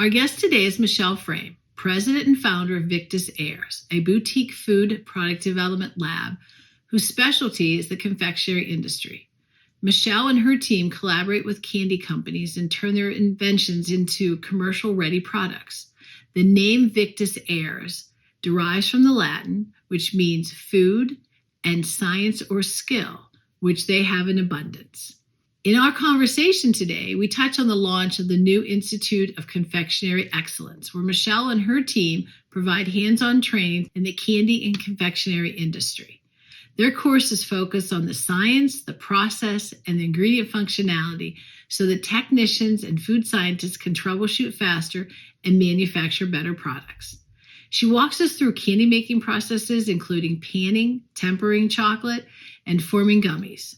Our guest today is Michelle Frame, president and founder of Victus Ars, a boutique food product development lab whose specialty is the confectionery industry. Michelle and her team collaborate with candy companies and turn their inventions into commercial-ready products. The name Victus Ars derives from the Latin, which means food, and science or skill, which they have in abundance. In our conversation today, we touch on the launch of the new Institute of Confectionery Excellence, where Michelle and her team provide hands-on training in the candy and confectionery industry. Their courses focus on the science, the process, and the ingredient functionality so that technicians and food scientists can troubleshoot faster and manufacture better products. She walks us through candy making processes, including panning, tempering chocolate, and forming gummies.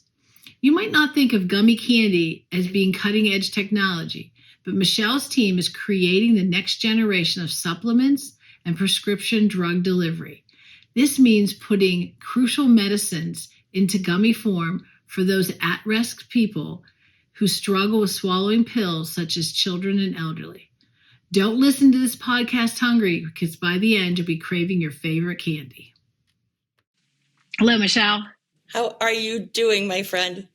You might not think of gummy candy as being cutting-edge technology, but Michelle's team is creating the next generation of supplements and prescription drug delivery. This means putting crucial medicines into gummy form for those at-risk people who struggle with swallowing pills, such as children and elderly. Don't listen to this podcast hungry, because by the end, you'll be craving your favorite candy. Hello, Michelle. How are you doing, my friend?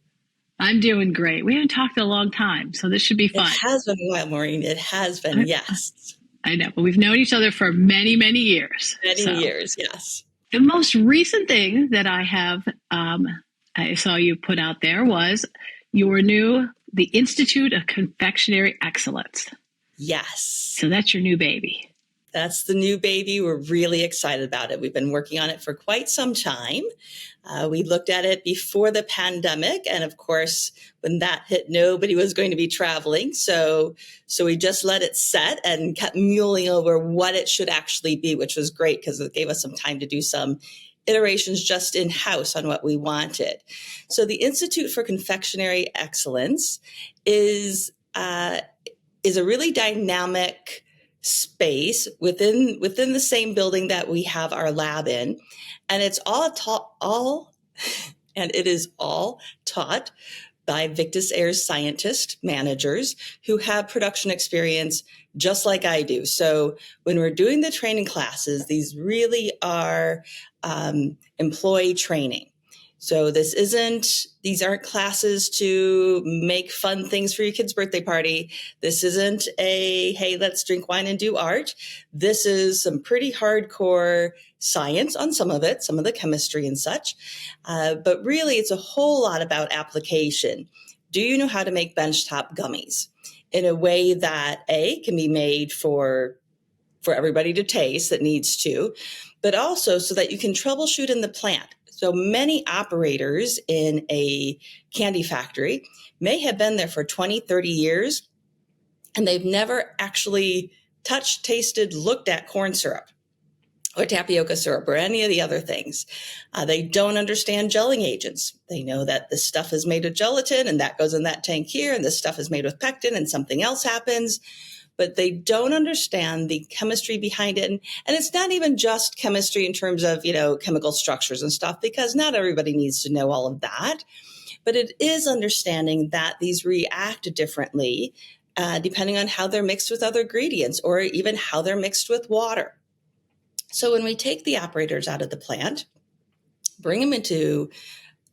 I'm doing great. We haven't talked in a long time, so this should be fun. It has been a while, Maureen. It has been, yes. I know, but we've known each other for many, many years. Many years, yes. The most recent thing that I saw you put out there was the Institute of Confectionery Excellence. Yes. So that's your new baby. That's the new baby. We're really excited about it. We've been working on it for quite some time. We looked at it before the pandemic. And of course, when that hit, nobody was going to be traveling. So we just let it set and kept mulling over what it should actually be, which was great because it gave us some time to do some iterations just in-house on what we wanted. So the Institute for Confectionery Excellence is a really dynamic space within the same building that we have our lab in, and it's it is all taught by Victus Ars scientist managers who have production experience just like I do. So when we're doing the training classes, these really are employee training. So these aren't classes to make fun things for your kid's birthday party. This isn't hey, let's drink wine and do art. This is some pretty hardcore science on some of it, some of the chemistry and such. But really, it's a whole lot about application. Do you know how to make benchtop gummies in a way that can be made for everybody to taste that needs to, but also so that you can troubleshoot in the plant? So many operators in a candy factory may have been there for 20, 30 years, and they've never actually touched, tasted, looked at corn syrup or tapioca syrup or any of the other things. They don't understand gelling agents. They know that this stuff is made of gelatin and that goes in that tank here, and this stuff is made with pectin and something else happens. But they don't understand the chemistry behind it. And it's not even just chemistry in terms of, chemical structures and stuff, because not everybody needs to know all of that. But it is understanding that these react differently depending on how they're mixed with other ingredients or even how they're mixed with water. So when we take the operators out of the plant, bring them into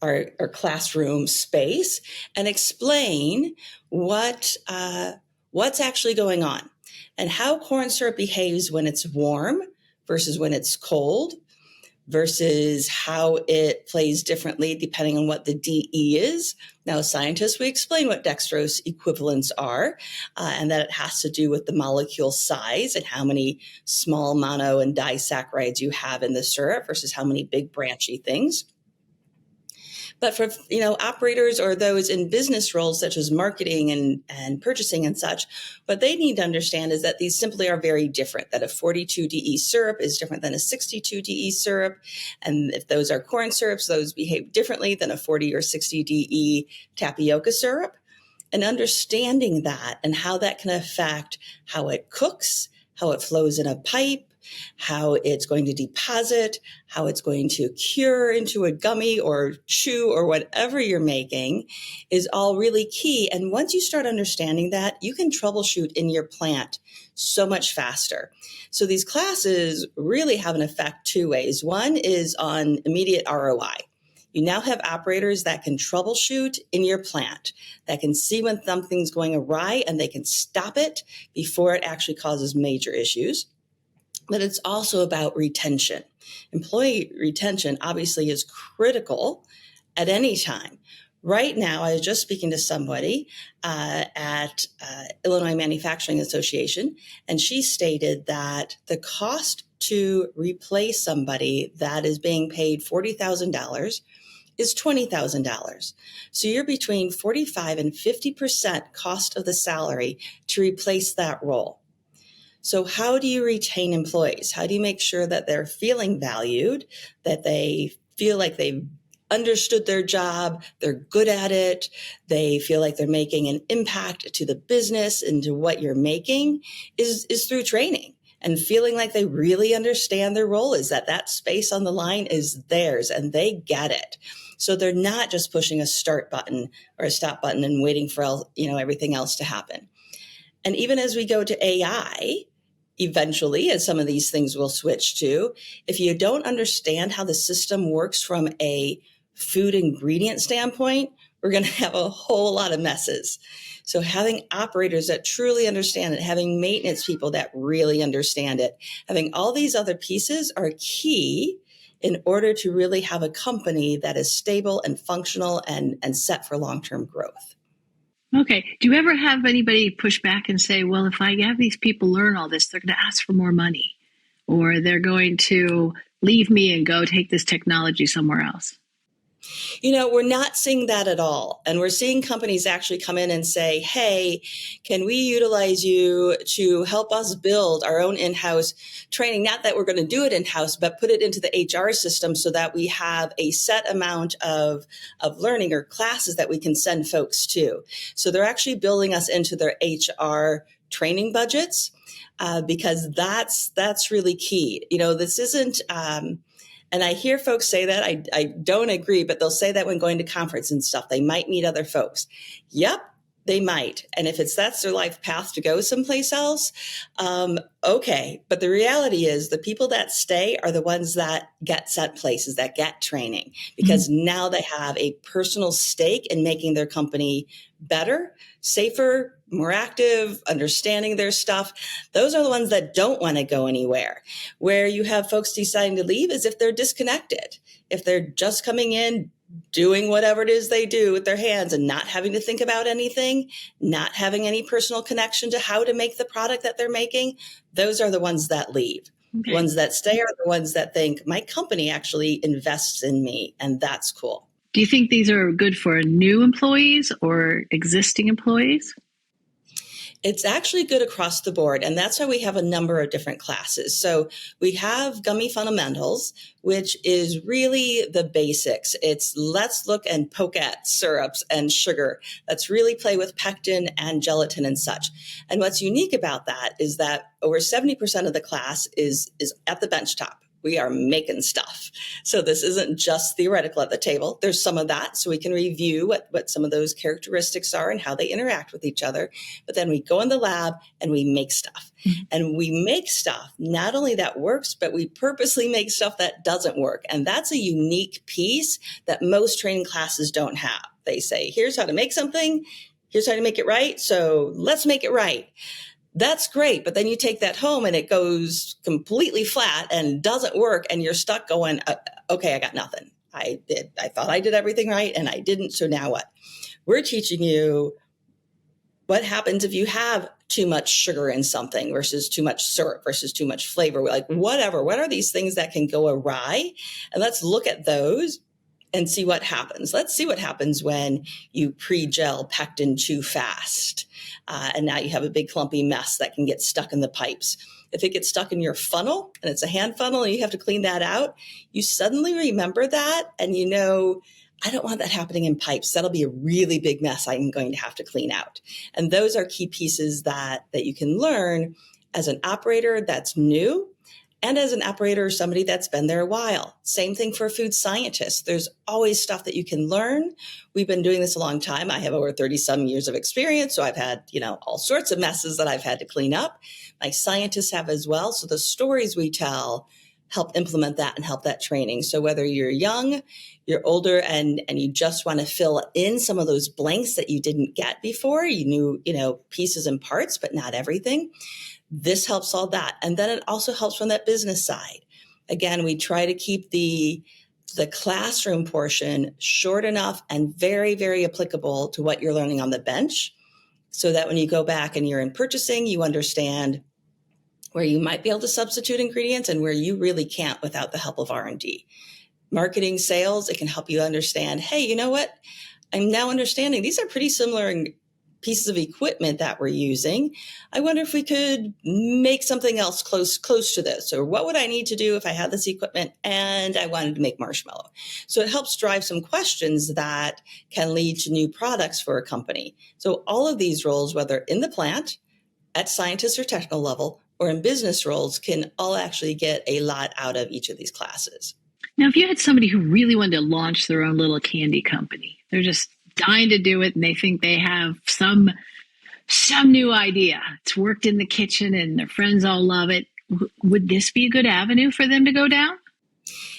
our classroom space and explain what's actually going on and how corn syrup behaves when it's warm versus when it's cold, versus how it plays differently depending on what the DE is. Now, as scientists, we explain what dextrose equivalents are, and that it has to do with the molecule size and how many small mono and disaccharides you have in the syrup versus how many big branchy things. But for, operators or those in business roles such as marketing and purchasing and such, what they need to understand is that these simply are very different, that a 42 DE syrup is different than a 62 DE syrup. And if those are corn syrups, those behave differently than a 40 or 60 DE tapioca syrup. And understanding that and how that can affect how it cooks, how it flows in a pipe, how it's going to deposit, how it's going to cure into a gummy or chew or whatever you're making is all really key. And once you start understanding that, you can troubleshoot in your plant so much faster. So these classes really have an effect two ways. One is on immediate ROI. You now have operators that can troubleshoot in your plant, that can see when something's going awry and they can stop it before it actually causes major issues. But it's also about retention. Employee retention obviously is critical at any time. Right now, I was just speaking to somebody at Illinois Manufacturing Association, and she stated that the cost to replace somebody that is being paid $40,000 is $20,000. So you're between 45 and 50% cost of the salary to replace that role. So how do you retain employees? How do you make sure that they're feeling valued, that they feel like they've understood their job, they're good at it, they feel like they're making an impact to the business and to what you're making is through training and feeling like they really understand their role, is that space on the line is theirs and they get it. So they're not just pushing a start button or a stop button and waiting for everything else to happen. And even as we go to AI, eventually, as some of these things will switch to, if you don't understand how the system works from a food ingredient standpoint, we're going to have a whole lot of messes. So having operators that truly understand it, having maintenance people that really understand it, having all these other pieces are key in order to really have a company that is stable and functional and set for long-term growth. Okay. Do you ever have anybody push back and say, well, if I have these people learn all this, they're going to ask for more money, or they're going to leave me and go take this technology somewhere else? We're not seeing that at all. And we're seeing companies actually come in and say, hey, can we utilize you to help us build our own in-house training? Not that we're going to do it in-house, but put it into the HR system so that we have a set amount of learning or classes that we can send folks to. So they're actually building us into their HR training budgets because that's really key. This isn't... And I hear folks say that. I don't agree, but they'll say that when going to conference and stuff, they might meet other folks. Yep, they might. And if that's their life path to go someplace else, okay. But the reality is the people that stay are the ones that get set places, that get training, because now they have a personal stake in making their company better, safer, more active, understanding their stuff. Those are the ones that don't want to go anywhere. Where you have folks deciding to leave is if they're disconnected, if they're just coming in, doing whatever it is they do with their hands and not having to think about anything, not having any personal connection to how to make the product that they're making. Those are the ones that leave. Okay. The ones that stay are the ones that think my company actually invests in me, and that's cool. Do you think these are good for new employees or existing employees? It's actually good across the board, and that's why we have a number of different classes. So we have Gummy Fundamentals, which is really the basics. It's let's look and poke at syrups and sugar. Let's really play with pectin and gelatin and such. And what's unique about that is that over 70% of the class is at the benchtop. We are making stuff. So this isn't just theoretical at the table. There's some of that, so we can review what some of those characteristics are and how they interact with each other. But then we go in the lab and we make stuff. And we make stuff, not only that works, but we purposely make stuff that doesn't work. And that's a unique piece that most training classes don't have. They say, here's how to make something. Here's how to make it right. So let's make it right. That's great. But then you take that home and it goes completely flat and doesn't work. And you're stuck going, okay, I got nothing. I thought I did everything right and I didn't. So now what? We're teaching you what happens if you have too much sugar in something versus too much syrup versus too much flavor. Like whatever, what are these things that can go awry? And let's look at those and see what happens. Let's see what happens when you pre-gel pectin too fast. And now you have a big clumpy mess that can get stuck in the pipes. If it gets stuck in your funnel and it's a hand funnel and you have to clean that out, you suddenly remember that and you know, I don't want that happening in pipes. That'll be a really big mess I'm going to have to clean out. And those are key pieces that you can learn as an operator that's new. and as an operator or somebody that's been there a while. Same thing for a food scientist. There's always stuff that you can learn. We've been doing this a long time. I have over 30 some years of experience. So I've had, all sorts of messes that I've had to clean up. My scientists have as well. So the stories we tell help implement that and help that training. So whether you're young, you're older, and you just want to fill in some of those blanks that you didn't get before, you knew, pieces and parts, but not everything. This helps all that. And then it also helps from that business side. Again, we try to keep the classroom portion short enough and very, very applicable to what you're learning on the bench, so that when you go back and you're in purchasing, you understand where you might be able to substitute ingredients and where you really can't without the help of R&D. Marketing, sales, it can help you understand, hey, you know what? I'm now understanding these are pretty similar pieces of equipment that we're using. I wonder if we could make something else close to this, or what would I need to do if I had this equipment and I wanted to make marshmallow? So it helps drive some questions that can lead to new products for a company. So all of these roles, whether in the plant, at scientist or technical level, or in business roles, can all actually get a lot out of each of these classes. Now, if you had somebody who really wanted to launch their own little candy company, they're just dying to do it and they think they have some new idea. It's worked in the kitchen and their friends all love it. Would this be a good avenue for them to go down?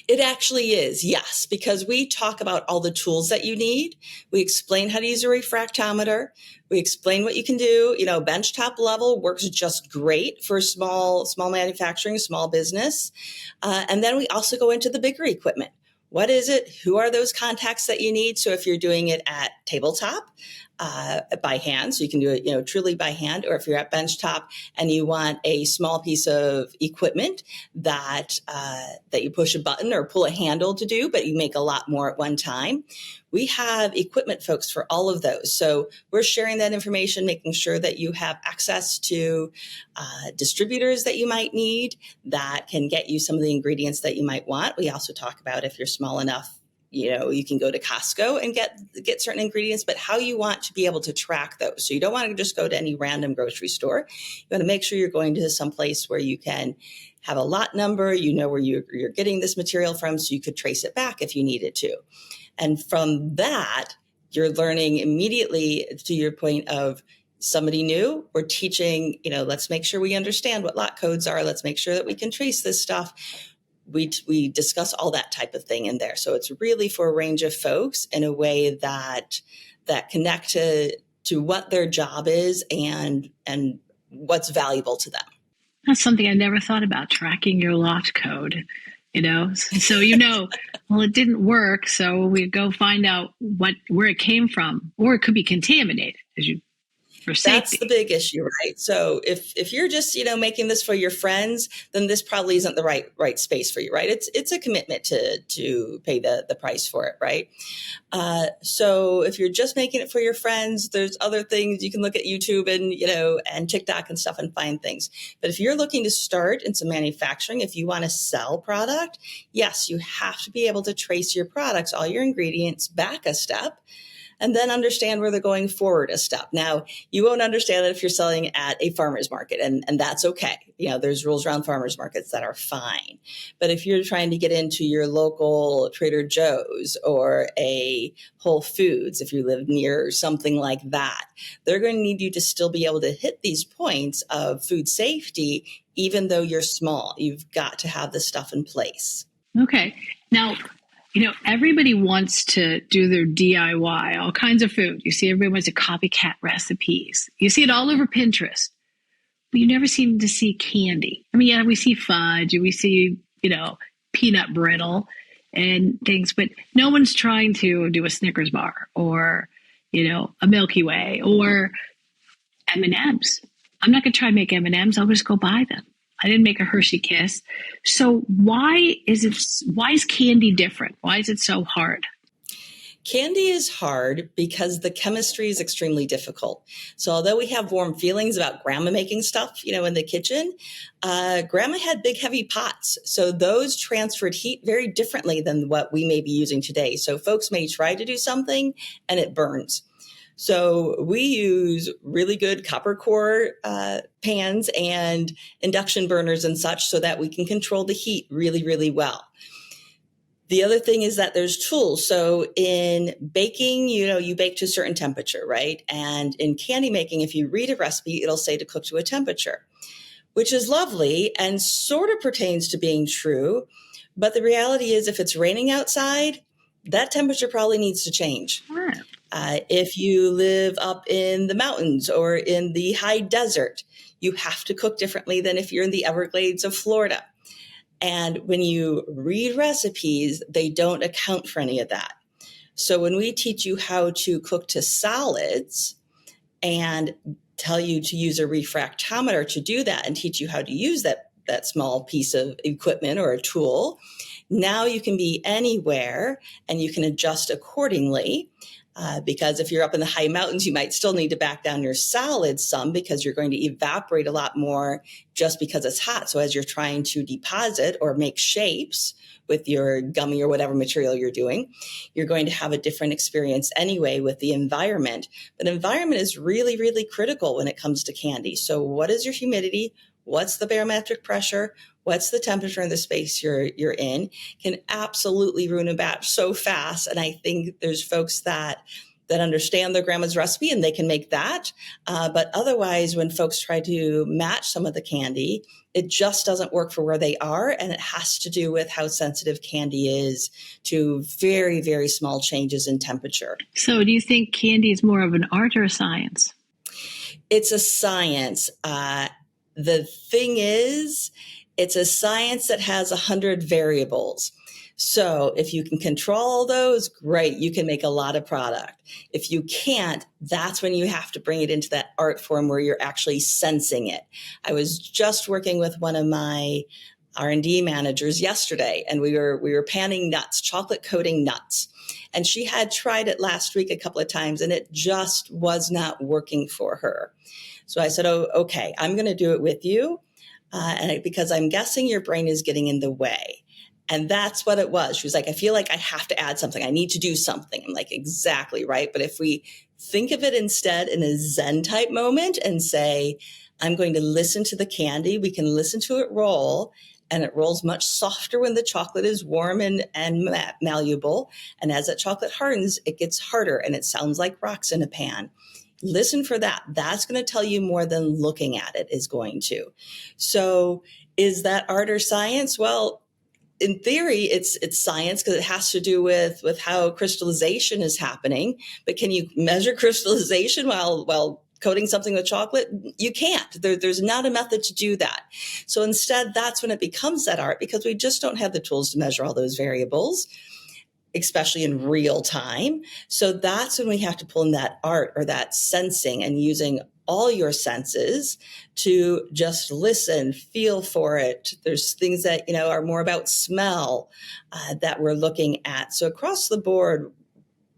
It actually is, yes, because we talk about all the tools that you need. We explain how to use a refractometer. We explain what you can do. Benchtop level works just great for small manufacturing, small business. And then we also go into the bigger equipment. What is it? Who are those contacts that you need? So if you're doing it at tabletop, by hand, so you can do it, truly by hand, or if you're at benchtop and you want a small piece of equipment that you push a button or pull a handle to do, but you make a lot more at one time. We have equipment folks for all of those. So we're sharing that information, making sure that you have access to distributors that you might need that can get you some of the ingredients that you might want. We also talk about, if you're small enough, you can go to Costco and get certain ingredients, but how you want to be able to track those. So you don't want to just go to any random grocery store. You want to make sure you're going to some place where you can have a lot number, where you're getting this material from, so you could trace it back if you needed to. And from that, you're learning immediately, to your point of somebody new. We're teaching, let's make sure we understand what lot codes are. Let's make sure that we can trace this stuff. We discuss all that type of thing in there. So it's really for a range of folks in a way that connect to what their job is and what's valuable to them. That's something I never thought about, tracking your lot code, So, well, it didn't work. So we go find out where it came from, or it could be contaminated, as you for safety. That's the big issue, right? So if you're just, making this for your friends, then this probably isn't the right space for you, right? It's a commitment to pay the price for it, right? So if you're just making it for your friends, there's other things you can look at YouTube and TikTok and stuff and find things. But if you're looking to start in some manufacturing, if you want to sell product, yes, you have to be able to trace your products, all your ingredients back a step, and then understand where they're going forward a step. Now, you won't understand it if you're selling at a farmer's market, and that's okay. There's rules around farmer's markets that are fine. But if you're trying to get into your local Trader Joe's or a Whole Foods, if you live near something like that, they're going to need you to still be able to hit these points of food safety, even though you're small. You've got to have this stuff in place. Okay. Now, everybody wants to do their DIY, all kinds of food. You see everybody wants to copycat recipes. You see it all over Pinterest. But you never seem to see candy. I mean, yeah, we see fudge, we see, peanut brittle and things, but no one's trying to do a Snickers bar or, a Milky Way or M&Ms. I'm not going to try and make M&Ms. I'll just go buy them. I didn't make a Hershey Kiss. So why is candy different? Why is it so hard? Candy is hard because the chemistry is extremely difficult. So although we have warm feelings about grandma making stuff, in the kitchen, grandma had big, heavy pots. So those transferred heat very differently than what we may be using today. So folks may try to do something and it burns. So we use really good copper core pans and induction burners and such so that we can control the heat really, really well. The other thing is that there's tools. So in baking, you bake to a certain temperature, right? And in candy making, if you read a recipe, it'll say to cook to a temperature, which is lovely and sort of pertains to being true. But the reality is if it's raining outside, that temperature probably needs to change. Right. If you live up in the mountains or in the high desert, you have to cook differently than if you're in the Everglades of Florida. And when you read recipes, they don't account for any of that. So when we teach you how to cook to solids and tell you to use a refractometer to do that and teach you how to use that small piece of equipment or a tool, now you can be anywhere and you can adjust accordingly. Because if you're up in the high mountains, you might still need to back down your solids some because you're going to evaporate a lot more just because it's hot. So as you're trying to deposit or make shapes with your gummy or whatever material you're doing, you're going to have a different experience anyway with the environment. But environment is really, really critical when it comes to candy. So what is your humidity? What's the barometric pressure? What's the temperature in the space you're in? Can absolutely ruin a batch so fast. And I think there's folks that understand their grandma's recipe and they can make that. But otherwise, when folks try to match some of the candy, it just doesn't work for where they are. And it has to do with how sensitive candy is to very, very small changes in temperature. So do you think candy is more of an art or a science? It's a science. The thing is, it's a science that has 100 variables. So if you can control all those, great, you can make a lot of product. If you can't, that's when you have to bring it into that art form where you're actually sensing it. I was just working with one of my R&D managers yesterday, and we were panning nuts, chocolate coating nuts. And she had tried it last week a couple of times, and it just was not working for her. So I said, oh, okay, I'm going to do it with you. Because I'm guessing your brain is getting in the way. And that's what it was. She was like, I feel like I have to add something. I need to do something. I'm like, exactly right. But if we think of it instead in a Zen type moment and say, I'm going to listen to the candy, we can listen to it roll. And it rolls much softer when the chocolate is warm and malleable. And as that chocolate hardens, it gets harder and it sounds like rocks in a pan. Listen for that. That's going to tell you more than looking at it is going to. So is that art or science? Well, in theory, it's science because it has to do with how crystallization is happening. But can you measure crystallization while coating something with chocolate? You can't. There's not a method to do that. So instead, that's when it becomes that art because we just don't have the tools to measure all those variables, especially in real time. So that's when we have to pull in that art or that sensing and using all your senses to just listen, feel for it. There's things that, are more about smell that we're looking at. So across the board,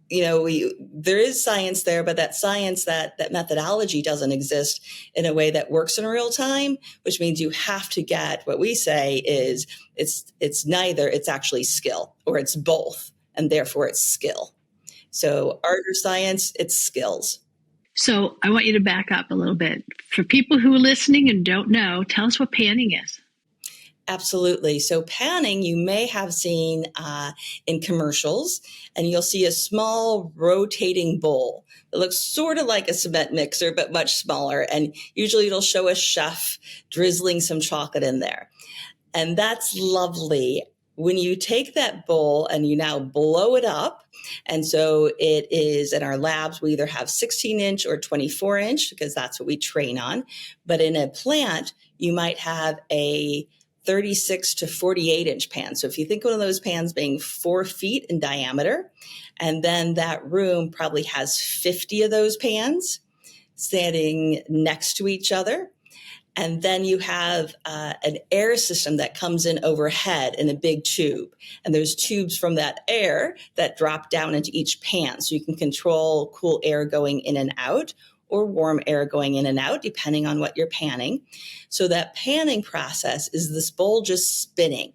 there is science there, but that science, that methodology doesn't exist in a way that works in real time, which means you have to get what we say is it's neither, it's actually skill, or it's both. And therefore it's skill. So art or science, it's skills. So I want you to back up a little bit. For people who are listening and don't know, tell us what panning is. Absolutely. So panning, you may have seen in commercials, and you'll see a small rotating bowl that looks sort of like a cement mixer, but much smaller. And usually it'll show a chef drizzling some chocolate in there. And that's lovely. When you take that bowl and you now blow it up, and so it is in our labs, we either have 16-inch or 24-inch because that's what we train on. But in a plant, you might have a 36 to 48-inch pan. So if you think one of those pans being 4 feet in diameter, and then that room probably has 50 of those pans standing next to each other. And then you have an air system that comes in overhead in a big tube. And there's tubes from that air that drop down into each pan. So you can control cool air going in and out or warm air going in and out, depending on what you're panning. So that panning process is this bowl just spinning.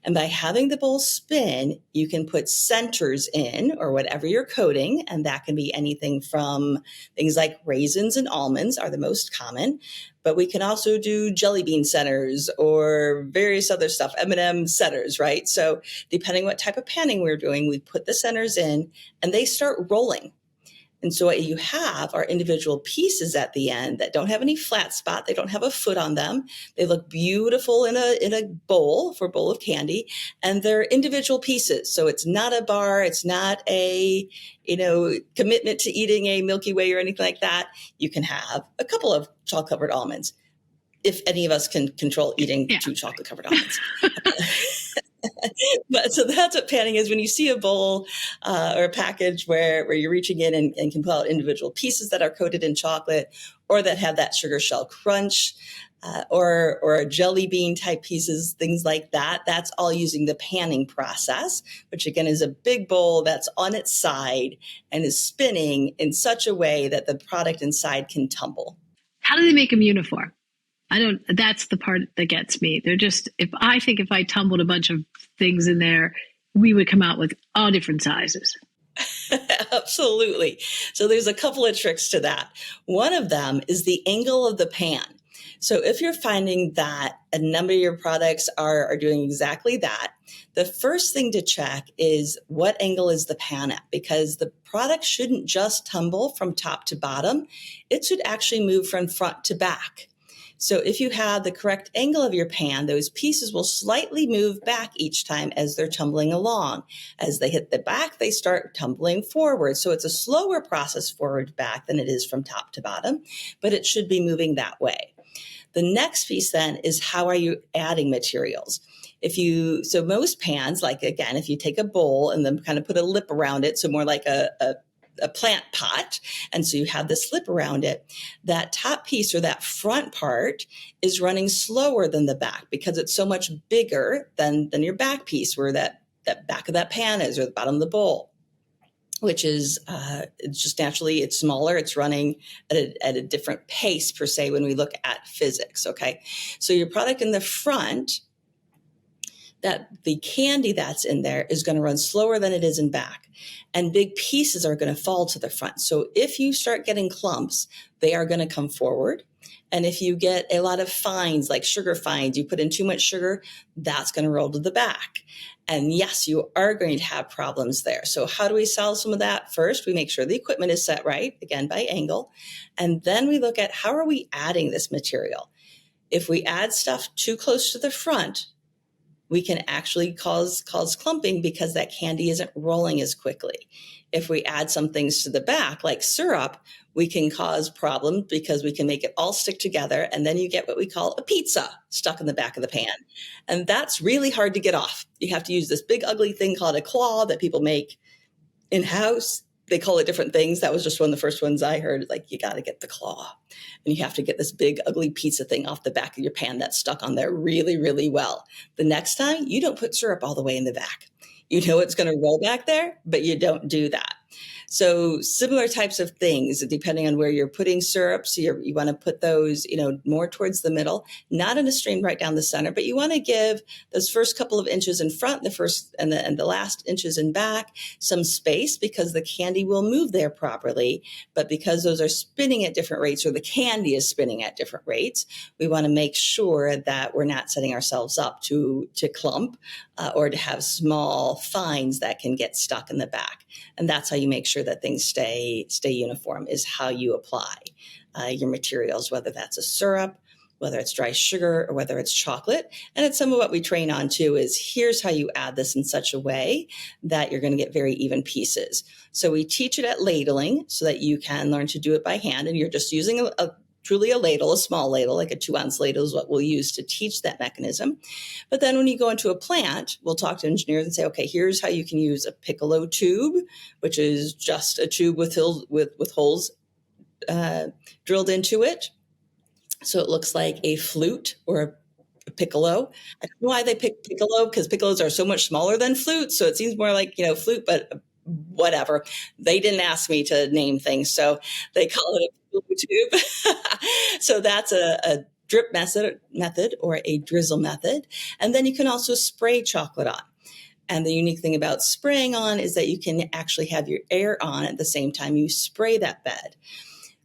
And by having the bowl spin, you can put centers in or whatever you're coating. And that can be anything from things like raisins and almonds are the most common. But we can also do jelly bean centers or various other stuff, M&M centers, right? So depending what type of panning we're doing, we put the centers in and they start rolling. And so what you have are individual pieces at the end that don't have any flat spot. They don't have a foot on them. They look beautiful in a bowl for a bowl of candy, and they're individual pieces. So it's not a bar. It's not a, commitment to eating a Milky Way or anything like that. You can have a couple of chocolate covered almonds if any of us can control eating 2 chocolate covered almonds. But so that's what panning is. When you see a bowl or a package where you're reaching in and can pull out individual pieces that are coated in chocolate or that have that sugar shell crunch or jelly bean type pieces, things like that, that's all using the panning process, which again is a big bowl that's on its side and is spinning in such a way that the product inside can tumble. How do they make them uniform? That's the part that gets me. They're just, if I tumbled a bunch of things in there, we would come out with all different sizes. Absolutely. So there's a couple of tricks to that. One of them is the angle of the pan. So if you're finding that a number of your products are doing exactly that, the first thing to check is what angle is the pan at, because the product shouldn't just tumble from top to bottom. It should actually move from front to back. So if you have the correct angle of your pan, those pieces will slightly move back each time as they're tumbling along. As they hit the back, they start tumbling forward. So it's a slower process forward to back than it is from top to bottom, but it should be moving that way. The next piece then is how are you adding materials? So most pans, like again, if you take a bowl and then kind of put a lip around it, so more like a plant pot. And so you have this lip around it. That top piece or that front part is running slower than the back because it's so much bigger than your back piece where that back of that pan is or the bottom of the bowl, which is it's just naturally it's smaller. It's running at a different pace per se when we look at physics. Okay. So your product in the front, that the candy that's in there is going to run slower than it is in back. And big pieces are going to fall to the front. So if you start getting clumps, they are going to come forward. And if you get a lot of fines, like sugar fines, you put in too much sugar, that's going to roll to the back. And yes, you are going to have problems there. So how do we solve some of that? First, we make sure the equipment is set right, again, by angle. And then we look at how are we adding this material? If we add stuff too close to the front, we can actually cause clumping because that candy isn't rolling as quickly. If we add some things to the back, like syrup, we can cause problems because we can make it all stick together. And then you get what we call a pizza stuck in the back of the pan. And that's really hard to get off. You have to use this big ugly thing called a claw that people make in-house. They call it different things. That was just one of the first ones I heard. Like, you got to get the claw. And you have to get this big, ugly pizza thing off the back of your pan that's stuck on there really, really well. The next time, you don't put syrup all the way in the back. You know it's going to roll back there, but you don't do that. So similar types of things, depending on where you're putting syrup. So you want to put those, more towards the middle, not in a stream right down the center, but you want to give those first couple of inches in front, the first and the last inches in back, some space because the candy will move there properly. But because those are spinning at different rates, or the candy is spinning at different rates, we want to make sure that we're not setting ourselves up to clump or to have small fines that can get stuck in the back. And that's how you make sure that things stay uniform, is how you apply your materials, whether that's a syrup, whether it's dry sugar, or whether it's chocolate. And it's some of what we train on too, is here's how you add this in such a way that you're going to get very even pieces. So we teach it at ladling so that you can learn to do it by hand. And you're just using truly a ladle, a small ladle, like a 2-ounce ladle is what we'll use to teach that mechanism. But then when you go into a plant, we'll talk to engineers and say, okay, here's how you can use a piccolo tube, which is just a tube with holes drilled into it. So it looks like a flute or a piccolo. I don't know why they pick piccolo, because piccolos are so much smaller than flutes. So it seems more like, flute, but whatever. They didn't ask me to name things, so they call it a piccolo tube. So that's a drip method or a drizzle method. And then you can also spray chocolate on. And the unique thing about spraying on is that you can actually have your air on at the same time you spray that bed.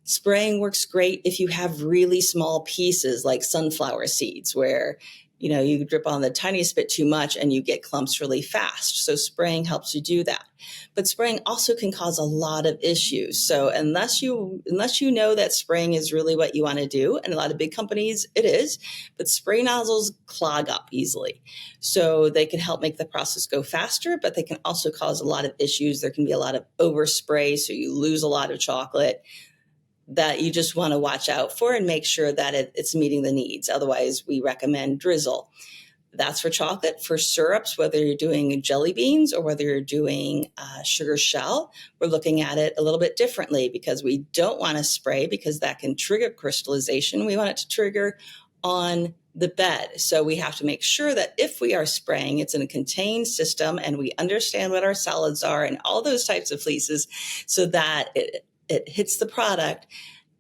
Spraying works great if you have really small pieces like sunflower seeds where, you drip on the tiniest bit too much and you get clumps really fast. So spraying helps you do that. But spraying also can cause a lot of issues. So unless you know that spraying is really what you want to do, and a lot of big companies it is, but spray nozzles clog up easily. So they can help make the process go faster, but they can also cause a lot of issues. There can be a lot of overspray, so you lose a lot of chocolate that you just want to watch out for and make sure that it's meeting the needs. Otherwise, we recommend drizzle. That's for chocolate. For syrups, whether you're doing jelly beans or whether you're doing sugar shell, we're looking at it a little bit differently because we don't want to spray because that can trigger crystallization. We want it to trigger on the bed. So we have to make sure that if we are spraying, it's in a contained system and we understand what our solids are and all those types of fleeces so that it hits the product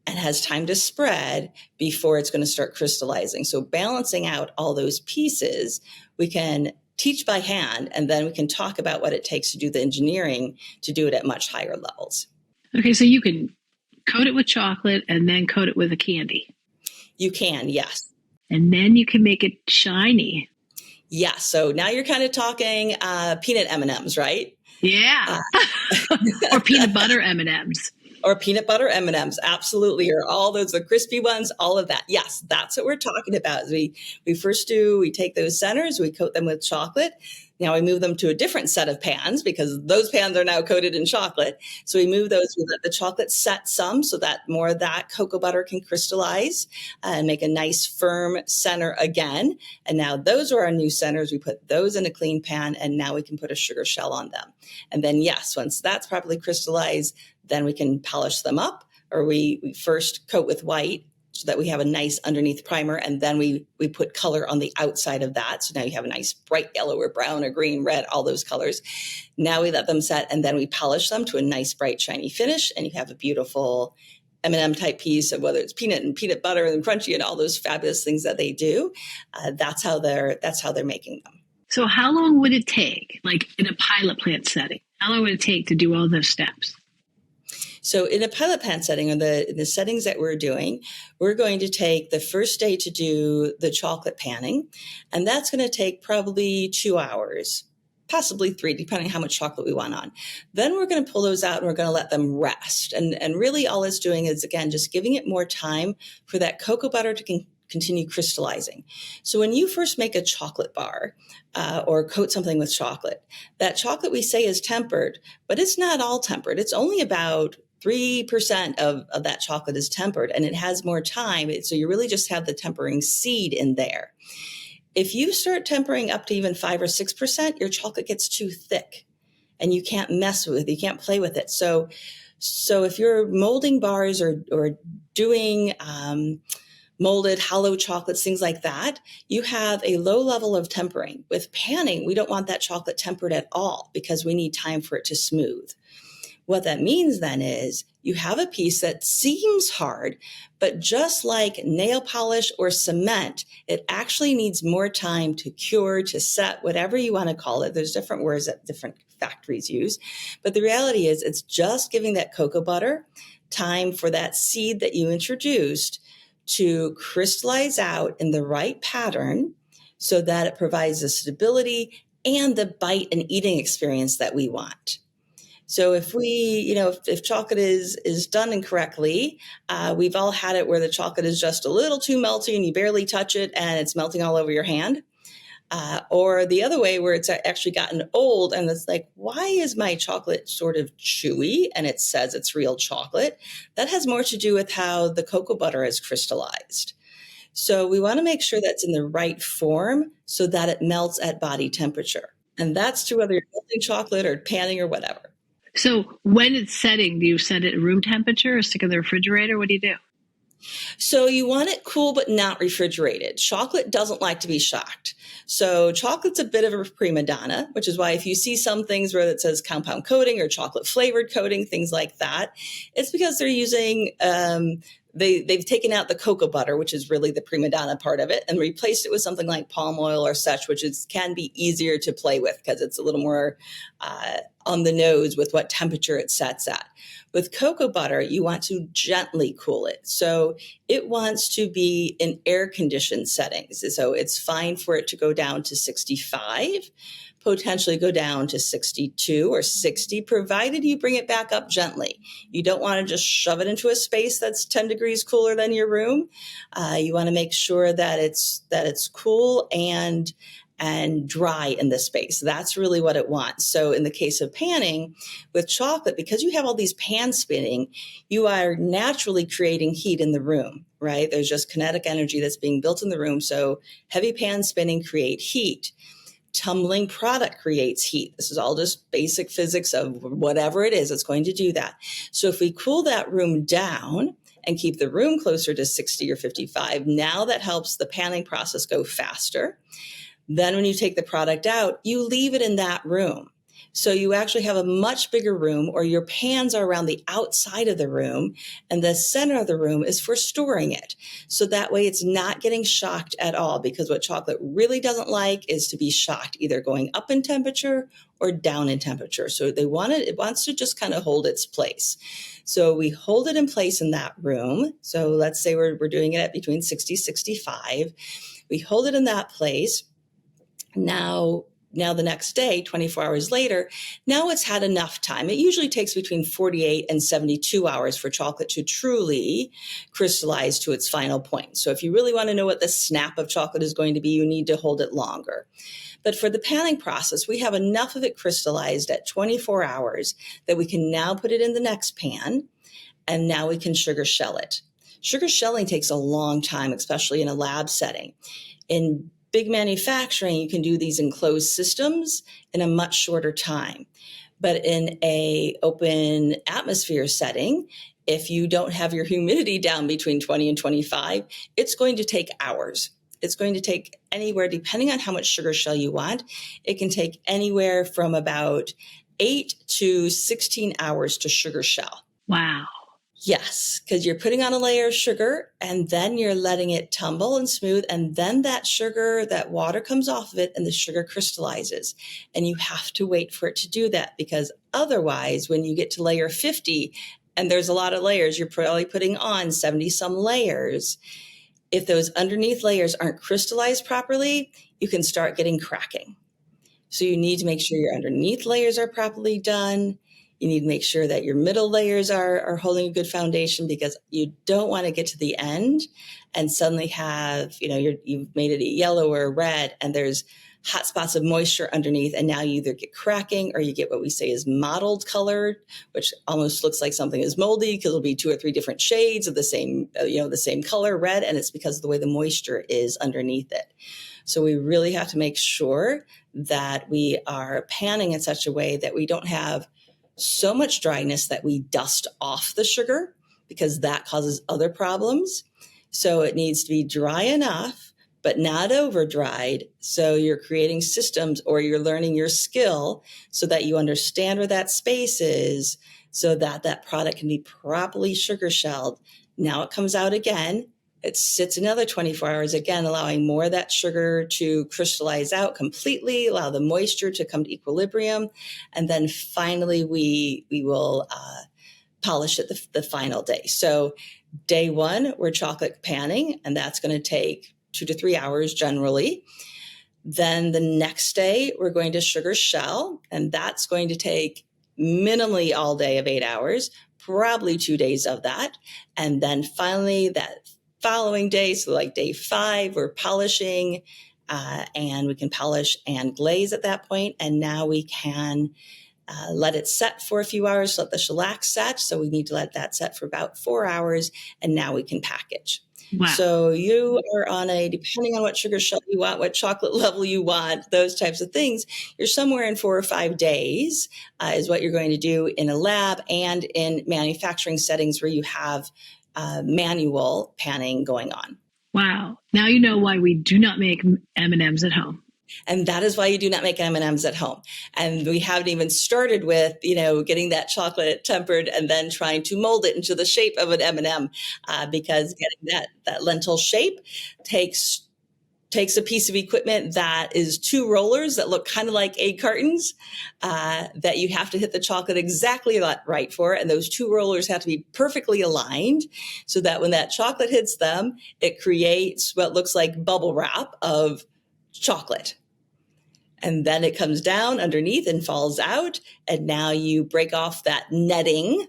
and has time to spread before it's going to start crystallizing. So balancing out all those pieces, we can teach by hand, and then we can talk about what it takes to do the engineering to do it at much higher levels. Okay, so you can coat it with chocolate and then coat it with a candy. You can, yes. And then you can make it shiny. Yeah, so now you're kind of talking peanut M&Ms, right? Yeah. Or peanut butter M&Ms. Or peanut butter M&Ms, absolutely. Or all those, the crispy ones, all of that. Yes, that's what we're talking about. We take those centers, we coat them with chocolate. Now we move them to a different set of pans because those pans are now coated in chocolate. So we move those, we let the chocolate set some so that more of that cocoa butter can crystallize and make a nice firm center again. And now those are our new centers. We put those in a clean pan and now we can put a sugar shell on them. And then yes, once that's properly crystallized, then we can polish them up, or we first coat with white so that we have a nice underneath primer, and then we put color on the outside of that. So now you have a nice bright yellow or brown or green, red, all those colors. Now we let them set, and then we polish them to a nice bright shiny finish, and you have a beautiful M&M type piece of whether it's peanut and peanut butter and crunchy and all those fabulous things that they do. That's how they're making them. So how long would it take, like in a pilot plant setting? How long would it take to do all those steps? So in a pilot plant setting, or the settings that we're doing, we're going to take the first day to do the chocolate panning, and that's going to take probably 2 hours, possibly 3, depending on how much chocolate we want on. Then we're going to pull those out and we're going to let them rest. And really all it's doing is, again, just giving it more time for that cocoa butter to continue crystallizing. So when you first make a chocolate bar or coat something with chocolate, that chocolate we say is tempered, but it's not all tempered. It's only about 3% of that chocolate is tempered, and it has more time. So you really just have the tempering seed in there. If you start tempering up to even 5 or 6%, your chocolate gets too thick and you can't mess with it. You can't play with it. So if you're molding bars or doing molded hollow chocolates, things like that, you have a low level of tempering. With panning, we don't want that chocolate tempered at all because we need time for it to smooth. What that means then is you have a piece that seems hard, but just like nail polish or cement, it actually needs more time to cure, to set, whatever you want to call it. There's different words that different factories use. But the reality is it's just giving that cocoa butter time for that seed that you introduced to crystallize out in the right pattern so that it provides the stability and the bite and eating experience that we want. So if if chocolate is done incorrectly, we've all had it where the chocolate is just a little too melty and you barely touch it and it's melting all over your hand. Or the other way where it's actually gotten old and it's like, why is my chocolate sort of chewy? And it says it's real chocolate. That has more to do with how the cocoa butter is crystallized. So we want to make sure that's in the right form so that it melts at body temperature. And that's true whether you're melting chocolate or panning or whatever. So when it's setting, do you set it at room temperature or stick it in the refrigerator? What do you do? So you want it cool but not refrigerated. Chocolate doesn't like to be shocked. So chocolate's a bit of a prima donna, which is why if you see some things where it says compound coating or chocolate flavored coating, things like that, it's because they're using they've taken out the cocoa butter, which is really the prima donna part of it, and replaced it with something like palm oil or such, which can be easier to play with because it's a little more on the nose with what temperature it sets at. With cocoa butter, you want to gently cool it. So it wants to be in air-conditioned settings. So it's fine for it to go down to 65, potentially go down to 62 or 60, provided you bring it back up gently. You don't want to just shove it into a space that's 10 degrees cooler than your room. You want to make sure that it's cool and dry in the space. That's really what it wants. So in the case of panning with chocolate, because you have all these pans spinning, you are naturally creating heat in the room, right? There's just kinetic energy that's being built in the room. So heavy pan spinning create heat. Tumbling product creates heat. This is all just basic physics of whatever it is, it's going to do that. So if we cool that room down and keep the room closer to 60 or 55, now that helps the panning process go faster. Then when you take the product out, you leave it in that room. So you actually have a much bigger room, or your pans are around the outside of the room, and the center of the room is for storing it. So that way it's not getting shocked at all, because what chocolate really doesn't like is to be shocked, either going up in temperature or down in temperature. So it wants to just kind of hold its place. So we hold it in place in that room. So let's say we're doing it at between 60, 65. We hold it in that place. Now the next day, 24 hours later, now it's had enough time. It usually takes between 48 and 72 hours for chocolate to truly crystallize to its final point. So if you really want to know what the snap of chocolate is going to be, you need to hold it longer. But for the panning process, we have enough of it crystallized at 24 hours that we can now put it in the next pan, and now we can sugar shell it. Sugar shelling takes a long time, especially in a lab setting. In big manufacturing, you can do these enclosed systems in a much shorter time. But in a open atmosphere setting, if you don't have your humidity down between 20 and 25, it's going to take hours. It's going to take anywhere, depending on how much sugar shell you want, it can take anywhere from about 8 to 16 hours to sugar shell. Wow. Yes, because you're putting on a layer of sugar and then you're letting it tumble and smooth. And then that sugar, that water comes off of it and the sugar crystallizes. And you have to wait for it to do that, because otherwise, when you get to layer 50, and there's a lot of layers, you're probably putting on 70 some layers. If those underneath layers aren't crystallized properly, you can start getting cracking. So you need to make sure your underneath layers are properly done. You need to make sure that your middle layers are holding a good foundation, because you don't want to get to the end and suddenly have, you've made it a yellow or a red and there's hot spots of moisture underneath. And now you either get cracking or you get what we say is mottled color, which almost looks like something is moldy, because it'll be 2 or 3 different shades of the same color, red. And it's because of the way the moisture is underneath it. So we really have to make sure that we are panning in such a way that we don't have so much dryness that we dust off the sugar, because that causes other problems. So it needs to be dry enough, but not over dried. So you're creating systems, or you're learning your skill so that you understand where that space is, so that that product can be properly sugar shelled. Now it comes out again. It sits another 24 hours again, allowing more of that sugar to crystallize out completely, allow the moisture to come to equilibrium. And then finally, we will polish it the final day. So day 1, we're chocolate panning, and that's going to take 2 to 3 hours generally. Then the next day, we're going to sugar shell, and that's going to take minimally all day of 8 hours, probably 2 days of that. And then finally, that following day, so like day 5, we're polishing, and we can polish and glaze at that point. And now we can let it set for a few hours, let the shellac set. So we need to let that set for about 4 hours, and now we can package. Wow. So you are depending on what sugar shell you want, what chocolate level you want, those types of things, you're somewhere in 4 or 5 days is what you're going to do in a lab and in manufacturing settings where you have manual panning going on. Wow. Now you know why we do not make M&Ms at home. And that is why you do not make M&Ms at home. And we haven't even started with, getting that chocolate tempered and then trying to mold it into the shape of an M&M, because getting that lentil shape takes a piece of equipment that is 2 rollers that look kind of like egg cartons, that you have to hit the chocolate exactly right for. And those 2 rollers have to be perfectly aligned so that when that chocolate hits them, it creates what looks like bubble wrap of chocolate. And then it comes down underneath and falls out. And now you break off that netting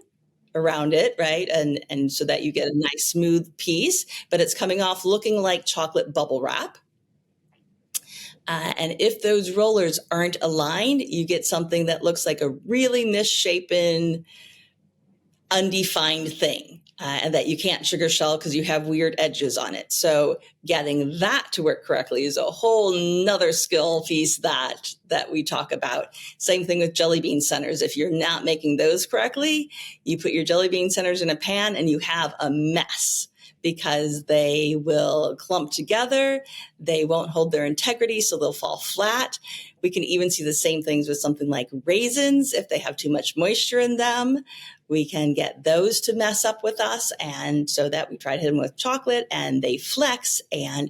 around it, right? And so that you get a nice smooth piece, but it's coming off looking like chocolate bubble wrap. And if those rollers aren't aligned, you get something that looks like a really misshapen, undefined thing, and that you can't sugar shell because you have weird edges on it. So getting that to work correctly is a whole nother skill piece that we talk about. Same thing with jelly bean centers. If you're not making those correctly, you put your jelly bean centers in a pan and you have a mess, because they will clump together. They won't hold their integrity, so they'll fall flat. We can even see the same things with something like raisins. If they have too much moisture in them, we can get those to mess up with us. And so that we try to hit them with chocolate and they flex. And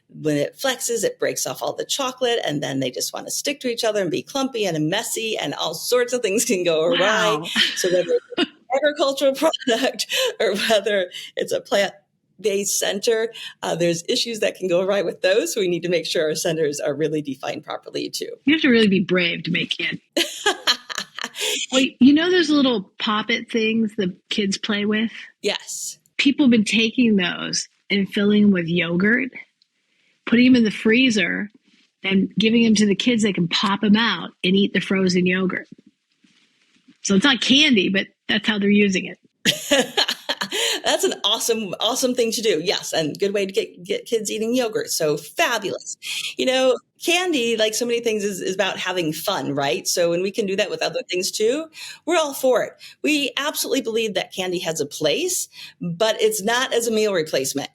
when it flexes, it breaks off all the chocolate, and then they just want to stick to each other and be clumpy and messy, and all sorts of things can go awry. Wow. So whether it's an agricultural product or whether it's a plant-based center, there's issues that can go awry with those. So we need to make sure our centers are really defined properly too. You have to really be brave to make candy. Well, those little pop-it things the kids play with? Yes. People have been taking those and filling them with yogurt, putting them in the freezer, and giving them to the kids. They can pop them out and eat the frozen yogurt. So it's not candy, but that's how they're using it. That's an awesome thing to do. Yes. And good way to get kids eating yogurt. So fabulous. Candy, like so many things, is about having fun, right? So when we can do that with other things too, we're all for it. We absolutely believe that candy has a place, but it's not as a meal replacement,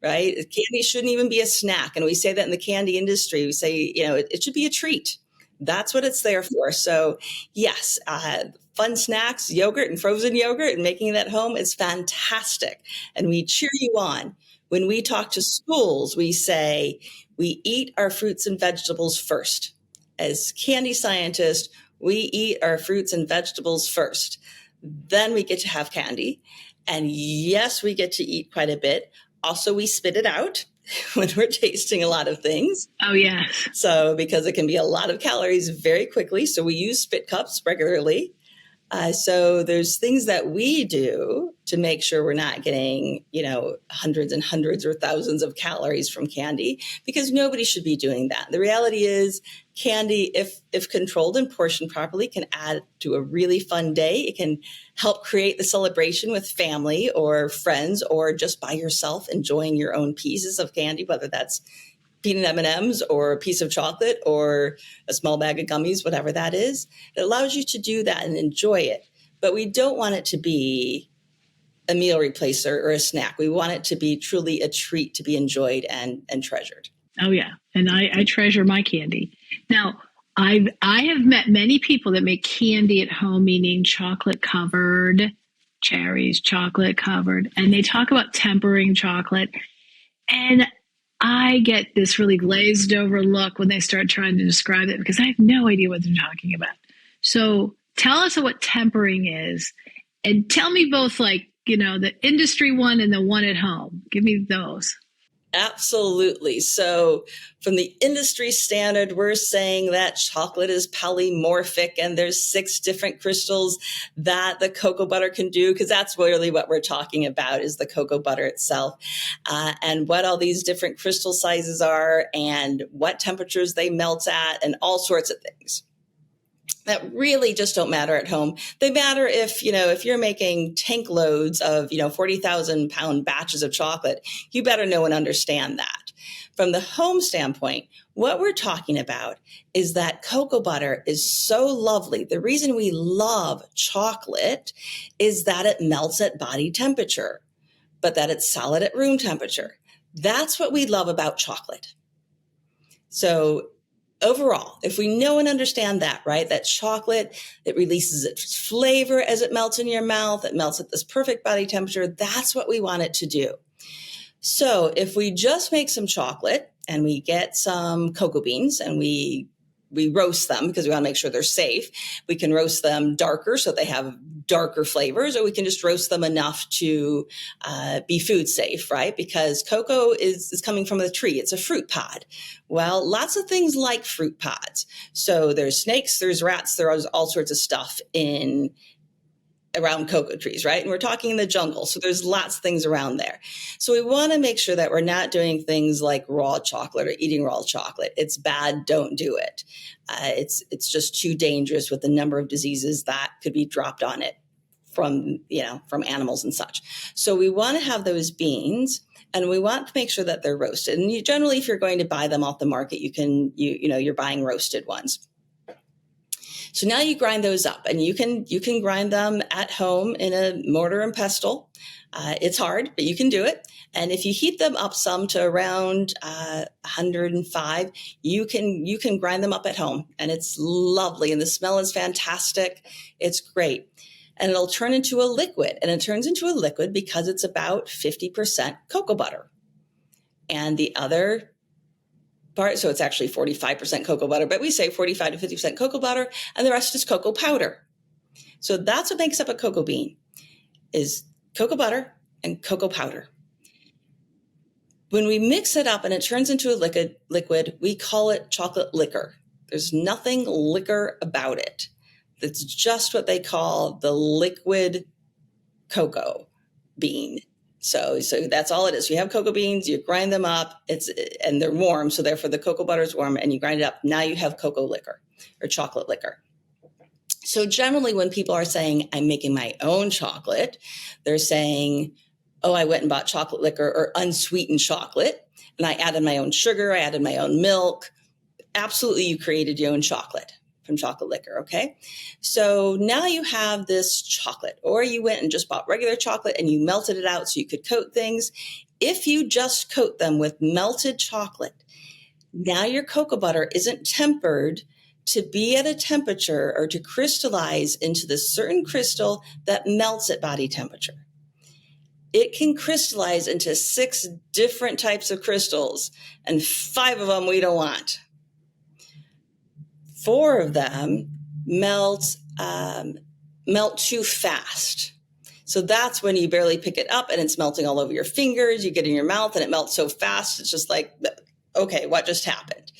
right? Candy shouldn't even be a snack. And we say that in the candy industry. We say, it should be a treat. That's what it's there for. So yes, fun snacks, yogurt and frozen yogurt, and making it at home is fantastic. And we cheer you on. When we talk to schools, we say we eat our fruits and vegetables first. As candy scientists, we eat our fruits and vegetables first. Then we get to have candy. And yes, we get to eat quite a bit. Also, we spit it out when we're tasting a lot of things. Oh, yes. So because it can be a lot of calories very quickly. So we use spit cups regularly. So there's things that we do to make sure we're not getting, hundreds and hundreds or thousands of calories from candy, because nobody should be doing that. The reality is candy, if controlled and portioned properly, can add to a really fun day. It can help create the celebration with family or friends, or just by yourself enjoying your own pieces of candy, whether that's peanut M&Ms or a piece of chocolate or a small bag of gummies, whatever that is. It allows you to do that and enjoy it. But we don't want it to be a meal replacer or a snack. We want it to be truly a treat to be enjoyed and treasured. Oh, yeah. And I treasure my candy. Now, I have met many people that make candy at home, meaning chocolate covered, cherries, chocolate covered, and they talk about tempering chocolate. And I get this really glazed over look when they start trying to describe it, because I have no idea what they're talking about. So tell us what tempering is, and tell me both, the industry one and the one at home. Give me those. Absolutely. So from the industry standard, we're saying that chocolate is polymorphic and there's 6 different crystals that the cocoa butter can do, because that's really what we're talking about, is the cocoa butter itself, and what all these different crystal sizes are and what temperatures they melt at and all sorts of things that really just don't matter at home. They matter if you're making tank loads of, 40,000 pound batches of chocolate, you better know and understand that. From the home standpoint, what we're talking about is that cocoa butter is so lovely. The reason we love chocolate is that it melts at body temperature, but that it's solid at room temperature. That's what we love about chocolate. So overall, if we know and understand that, right, that chocolate, it releases its flavor as it melts in your mouth, it melts at this perfect body temperature, that's what we want it to do. So if we just make some chocolate and we get some cocoa beans and we roast them because we want to make sure they're safe. We can roast them darker so they have darker flavors, or we can just roast them enough to be food safe, right? Because cocoa is coming from the tree. It's a fruit pod. Well, lots of things like fruit pods. So there's snakes, there's rats, there's all sorts of stuff around cocoa trees, right? And we're talking in the jungle. So there's lots of things around there. So we want to make sure that we're not doing things like raw chocolate or eating raw chocolate. It's bad. Don't do it. It's just too dangerous with the number of diseases that could be dropped on it from animals and such. So we want to have those beans and we want to make sure that they're roasted. And generally, if you're going to buy them off the market, you're buying roasted ones. So now you grind those up, and you can grind them at home in a mortar and pestle. It's hard, but you can do it. And if you heat them up some to around 105, you can grind them up at home, and it's lovely, and the smell is fantastic. It's great. And it'll turn into a liquid, and it turns into a liquid because it's about 50% cocoa butter. And the other part, so it's actually 45% cocoa butter, but we say 45 to 50% cocoa butter, and the rest is cocoa powder. So that's what makes up a cocoa bean, is cocoa butter and cocoa powder. When we mix it up and it turns into a liquid, we call it chocolate liquor. There's nothing liquor about it. It's just what they call the liquid cocoa bean. So that's all it is. You have cocoa beans, you grind them up, and they're warm, so therefore the cocoa butter is warm, and you grind it up. Now you have cocoa liquor or chocolate liquor. So generally when people are saying, I'm making my own chocolate, they're saying, oh, I went and bought chocolate liquor or unsweetened chocolate, and I added my own sugar, I added my own milk. Absolutely, you created your own chocolate from chocolate liquor, okay? So now you have this chocolate, or you went and just bought regular chocolate and you melted it out so you could coat things. If you just coat them with melted chocolate, now your cocoa butter isn't tempered to be at a temperature or to crystallize into the certain crystal that melts at body temperature. It can crystallize into 6 different types of crystals, and 5 of them we don't want. 4 of them melt too fast. So that's when you barely pick it up and it's melting all over your fingers. You get it in your mouth and it melts so fast. It's just like, okay, what just happened?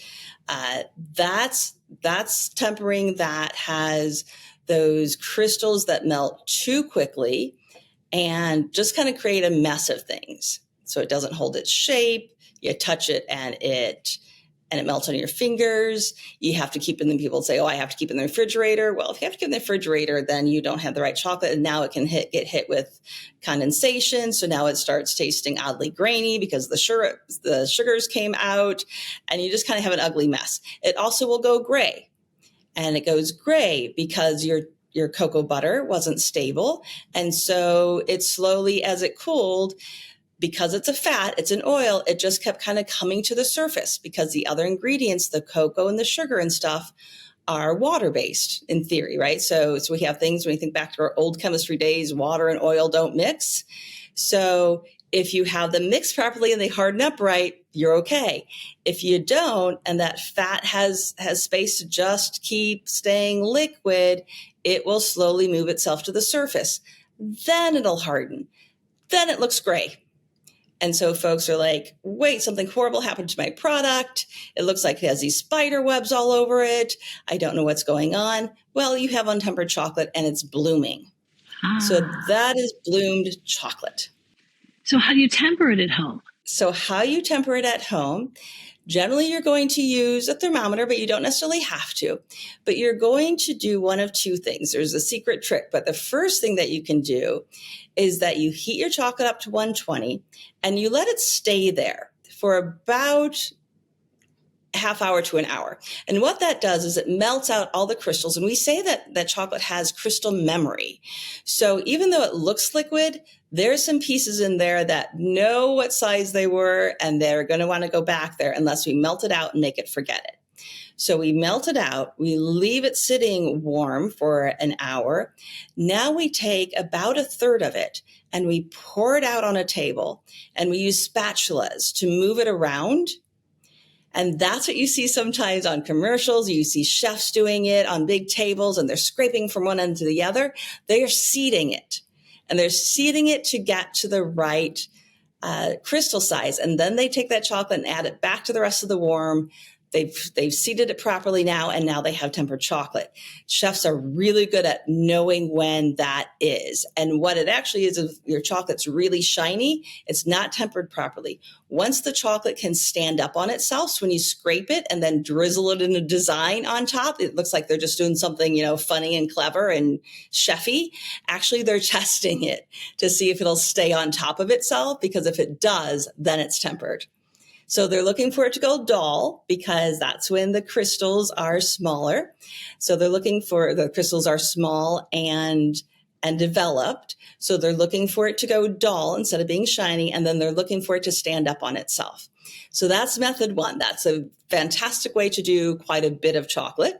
That's tempering that has those crystals that melt too quickly and just kind of create a mess of things. So it doesn't hold its shape. You touch it and it melts on your fingers. You have to keep it in. People say, oh, I have to keep it in the refrigerator. Well, if you have to keep it in the refrigerator, then you don't have the right chocolate. And now it can get hit with condensation. So now it starts tasting oddly grainy because the sugars came out, and you just kind of have an ugly mess. It also will go gray. And it goes gray because your cocoa butter wasn't stable. And so it slowly, as it cooled, because it's a fat, it's an oil, it just kept kind of coming to the surface because the other ingredients, the cocoa and the sugar and stuff, are water-based in theory, right? So we have things, when we think back to our old chemistry days, water and oil don't mix. So if you have them mixed properly and they harden up right, you're okay. If you don't, and that fat has space to just keep staying liquid, it will slowly move itself to the surface. Then it'll harden. Then it looks gray. And so folks are like, wait, something horrible happened to my product. It looks like it has these spider webs all over it. I don't know what's going on. Well, you have untempered chocolate and it's blooming. So that is bloomed chocolate. So how do you temper it at home? So how you temper it at home, generally you're going to use a thermometer, but you don't necessarily have to. But you're going to do one of 2 things. There's a secret trick, but the first thing that you can do is that you heat your chocolate up to 120 and you let it stay there for about half hour to an hour. And what that does is it melts out all the crystals. And we say that chocolate has crystal memory. So even though it looks liquid, there's some pieces in there that know what size they were, and they're going to want to go back there unless we melt it out and make it forget it. So we melt it out, we leave it sitting warm for an hour. Now we take about a third of it and we pour it out on a table, and we use spatulas to move it around. And that's what you see sometimes on commercials. You see chefs doing it on big tables, and they're scraping from one end to the other. They are seeding it, and they're seeding it to get to the right crystal size. And then they take that chocolate and add it back to the rest of the warm. They've seeded it properly now, and now they have tempered chocolate. Chefs are really good at knowing when that is. And what it actually is, if your chocolate's really shiny, it's not tempered properly. Once the chocolate can stand up on itself, so when you scrape it and then drizzle it in a design on top, it looks like they're just doing something, funny and clever and chefy. Actually, they're testing it to see if it'll stay on top of itself, because if it does, then it's tempered. So they're looking for it to go dull, because that's when the crystals are smaller. So they're looking for the crystals are small and developed. So they're looking for it to go dull instead of being shiny. And then they're looking for it to stand up on itself. So that's method one. That's a fantastic way to do quite a bit of chocolate.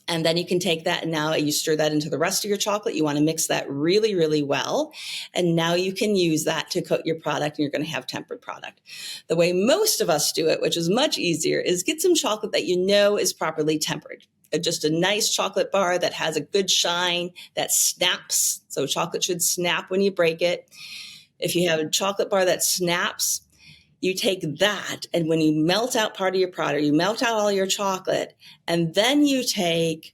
And then you can take that, and now you stir that into the rest of your chocolate. You want to mix that really, really well. And now you can use that to coat your product, and you're going to have tempered product. The way most of us do it, which is much easier, is get some chocolate that you know is properly tempered. Just a nice chocolate bar that has a good shine, that snaps. So chocolate should snap when you break it. If you have a chocolate bar that snaps, you take that, and when you melt out part of your product, you melt out all your chocolate, and then you take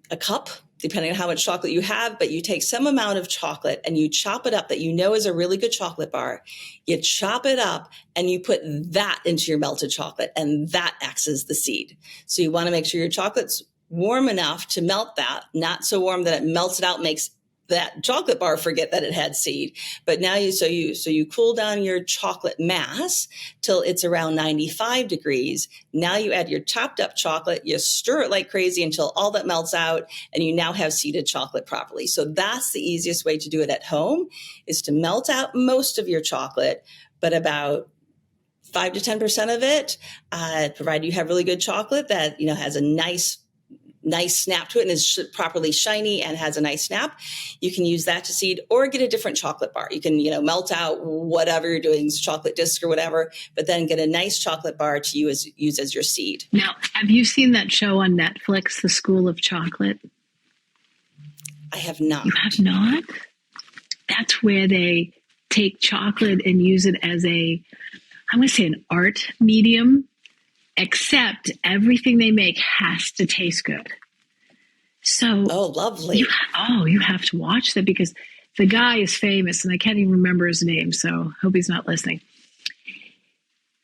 a cup, depending on how much chocolate you have, but you take some amount of chocolate and you chop it up that you know is a really good chocolate bar. You chop it up and you put that into your melted chocolate, and that acts as the seed. So you want to make sure your chocolate's warm enough to melt that, not so warm that it melts it out, makes that chocolate bar forget that it had seed. But now you cool down your chocolate mass till it's around 95 degrees. Now you add your chopped up chocolate, you stir it like crazy until all that melts out, and you now have seeded chocolate properly. So that's the easiest way to do it at home, is to melt out most of your chocolate, but about 5 to 10% of it, provided you have really good chocolate that has a nice snap to it and is properly shiny and has a nice snap. You can use that to seed, or get a different chocolate bar. You can, melt out whatever you're doing, chocolate disc or whatever, but then get a nice chocolate bar to use as your seed. Now, have you seen that show on Netflix, The School of Chocolate? I have not. You have not? That's where they take chocolate and use it as I'm going to say an art medium, except everything they make has to taste good. So, lovely. You have to watch that, because the guy is famous, and I can't even remember his name, so hope he's not listening.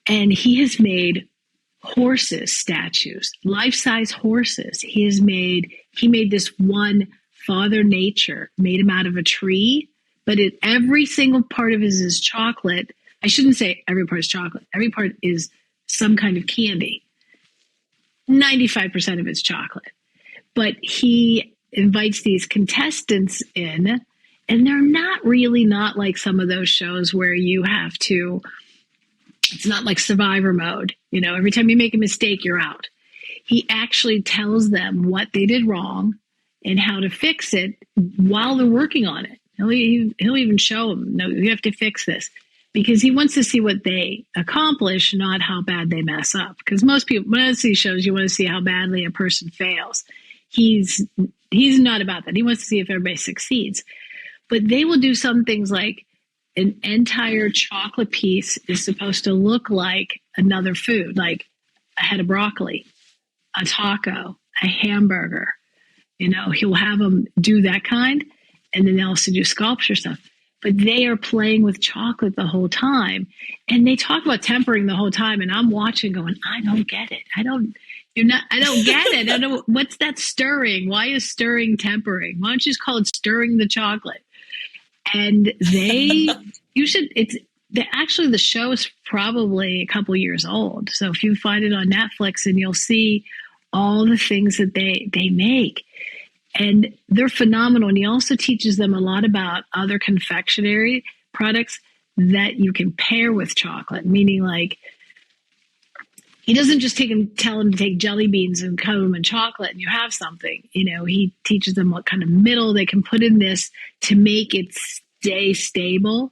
And he has made horses, statues, life-size horses. He made this one, Father Nature, made him out of a tree, but every single part of it is chocolate. I shouldn't say every part is chocolate. Every part is some kind of candy. 95% of it's chocolate. But he invites these contestants in, and they're not like some of those shows where you have to, it's not like Survivor mode. Every time you make a mistake, you're out. He actually tells them what they did wrong and how to fix it while they're working on it. He'll even show them, no, you have to fix this. Because he wants to see what they accomplish, not how bad they mess up. Because most people, when I see shows, you want to see how badly a person fails. He's not about that. He wants to see if everybody succeeds. But they will do some things like an entire chocolate piece is supposed to look like another food, like a head of broccoli, a taco, a hamburger. He'll have them do that kind, and then they also do sculpture stuff. But they are playing with chocolate the whole time. And they talk about tempering the whole time. And I'm watching going, I don't get it. I don't get it. I don't, what's that stirring? Why is stirring tempering? Why don't you just call it stirring the chocolate? And the show is probably a couple years old. So if you find it on Netflix, and you'll see all the things that they make. And they're phenomenal. And he also teaches them a lot about other confectionery products that you can pair with chocolate, meaning like he doesn't just tell them to take jelly beans and coat them in chocolate and you have something. He teaches them what kind of middle they can put in this to make it stay stable.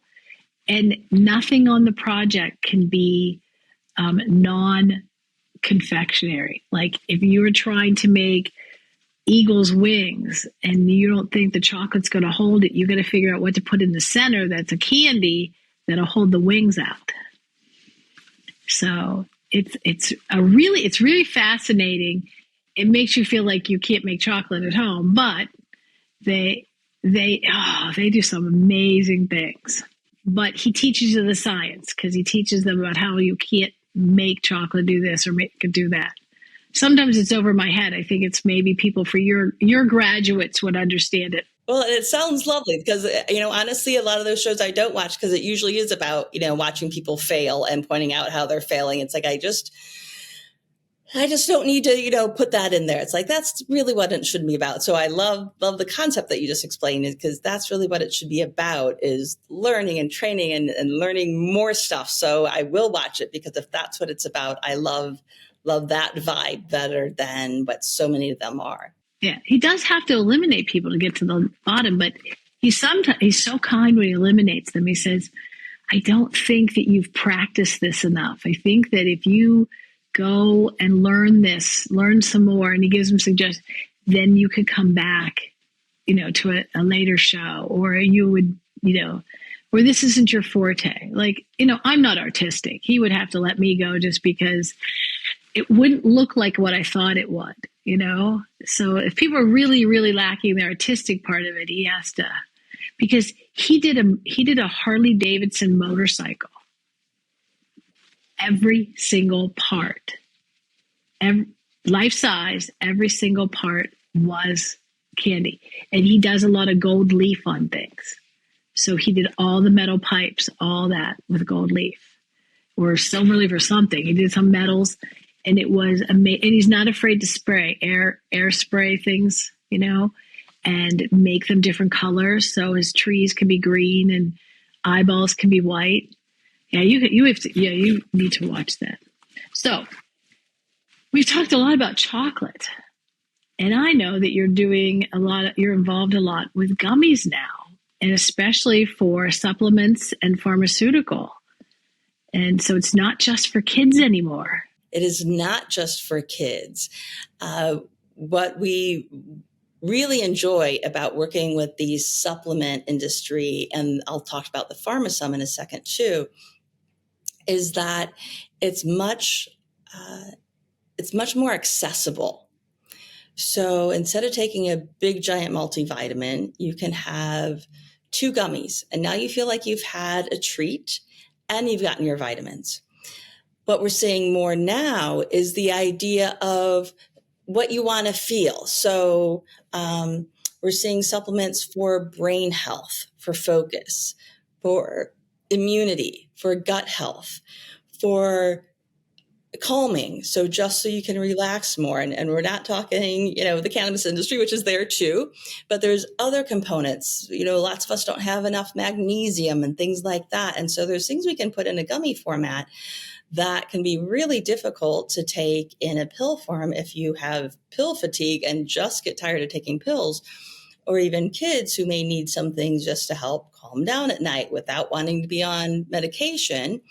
And nothing on the project can be non-confectionery. Like if you were trying to make eagle's wings and you don't think the chocolate's going to hold it, you got to figure out what to put in the center that's a candy that'll hold the wings out. So it's really fascinating. It makes you feel like you can't make chocolate at home, but they do some amazing things. But he teaches you the science because he teaches them about how you can't make chocolate do this or do that. Sometimes it's over my head. I think it's maybe people for your graduates would understand it. Well, and it sounds lovely because, honestly, a lot of those shows I don't watch because it usually is about, watching people fail and pointing out how they're failing. It's like, I just don't need to, put that in there. It's like, that's really what it should be about. So I love the concept that you just explained because that's really what it should be about is learning and training and learning more stuff. So I will watch it because if that's what it's about, I love that vibe better than what so many of them are. Yeah, he does have to eliminate people to get to the bottom, but he's so kind when he eliminates them. He says, I don't think that you've practiced this enough. I think that if you go and learn some more, and he gives them suggestions, then you could come back, to a later show, or you would, or this isn't your forte. Like, I'm not artistic. He would have to let me go just because it wouldn't look like what I thought it would, So if people are really, really lacking the artistic part of it, he has to, because he did a Harley Davidson motorcycle. Every single part, life size, every single part was candy. And he does a lot of gold leaf on things. So he did all the metal pipes, all that with gold leaf or silver leaf or something. He did some metals. And it was amazing. And he's not afraid to spray air spray things, and make them different colors. So his trees can be green and eyeballs can be white. Yeah, you need to watch that. So we've talked a lot about chocolate, and I know that you're involved a lot with gummies now, and especially for supplements and pharmaceutical. And so it's not just for kids anymore. It is not just for kids. What we really enjoy about working with the supplement industry, and I'll talk about the PharmaSum in a second too, is that it's much more accessible. So instead of taking a big giant multivitamin, you can have 2 gummies, and now you feel like you've had a treat and you've gotten your vitamins. What we're seeing more now is the idea of what you want to feel. So we're seeing supplements for brain health, for focus, for immunity, for gut health, for calming. So just so you can relax more. And we're not talking, the cannabis industry, which is there too, but there's other components. Lots of us don't have enough magnesium and things like that. And so there's things we can put in a gummy format that can be really difficult to take in a pill form if you have pill fatigue and just get tired of taking pills, or even kids who may need some things just to help calm down at night without wanting to be on medication.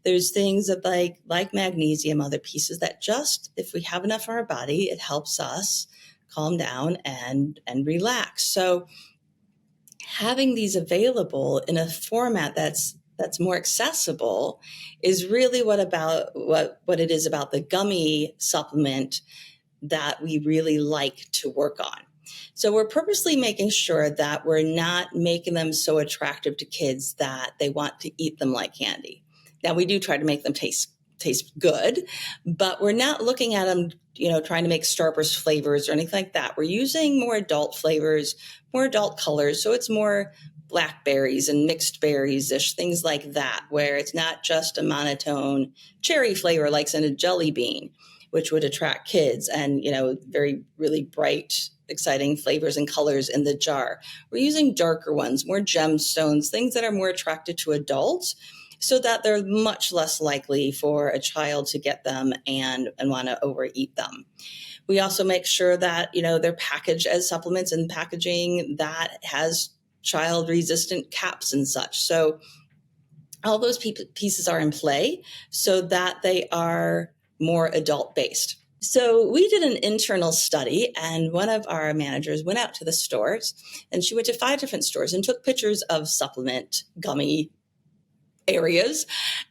There's things that like magnesium, other pieces that just, if we have enough in our body, it helps us calm down and relax. So having these available in a format that's more accessible is really what it is about the gummy supplement that we really like to work on. So we're purposely making sure that we're not making them so attractive to kids that they want to eat them like candy. Now, we do try to make them taste good, but we're not looking at them, trying to make Starburst flavors or anything like that. We're using more adult flavors, more adult colors. So it's more blackberries and mixed berries-ish, things like that, where it's not just a monotone cherry flavor like in a jelly bean, which would attract kids, and, very, really bright, exciting flavors and colors in the jar. We're using darker ones, more gemstones, things that are more attractive to adults, so that they're much less likely for a child to get them and want to overeat them. We also make sure that, they're packaged as supplements and packaging that has child resistant caps and such. So all those pieces are in play so that they are more adult based. So we did an internal study, and one of our managers went out to the stores, and she went to 5 different stores and took pictures of supplement gummy areas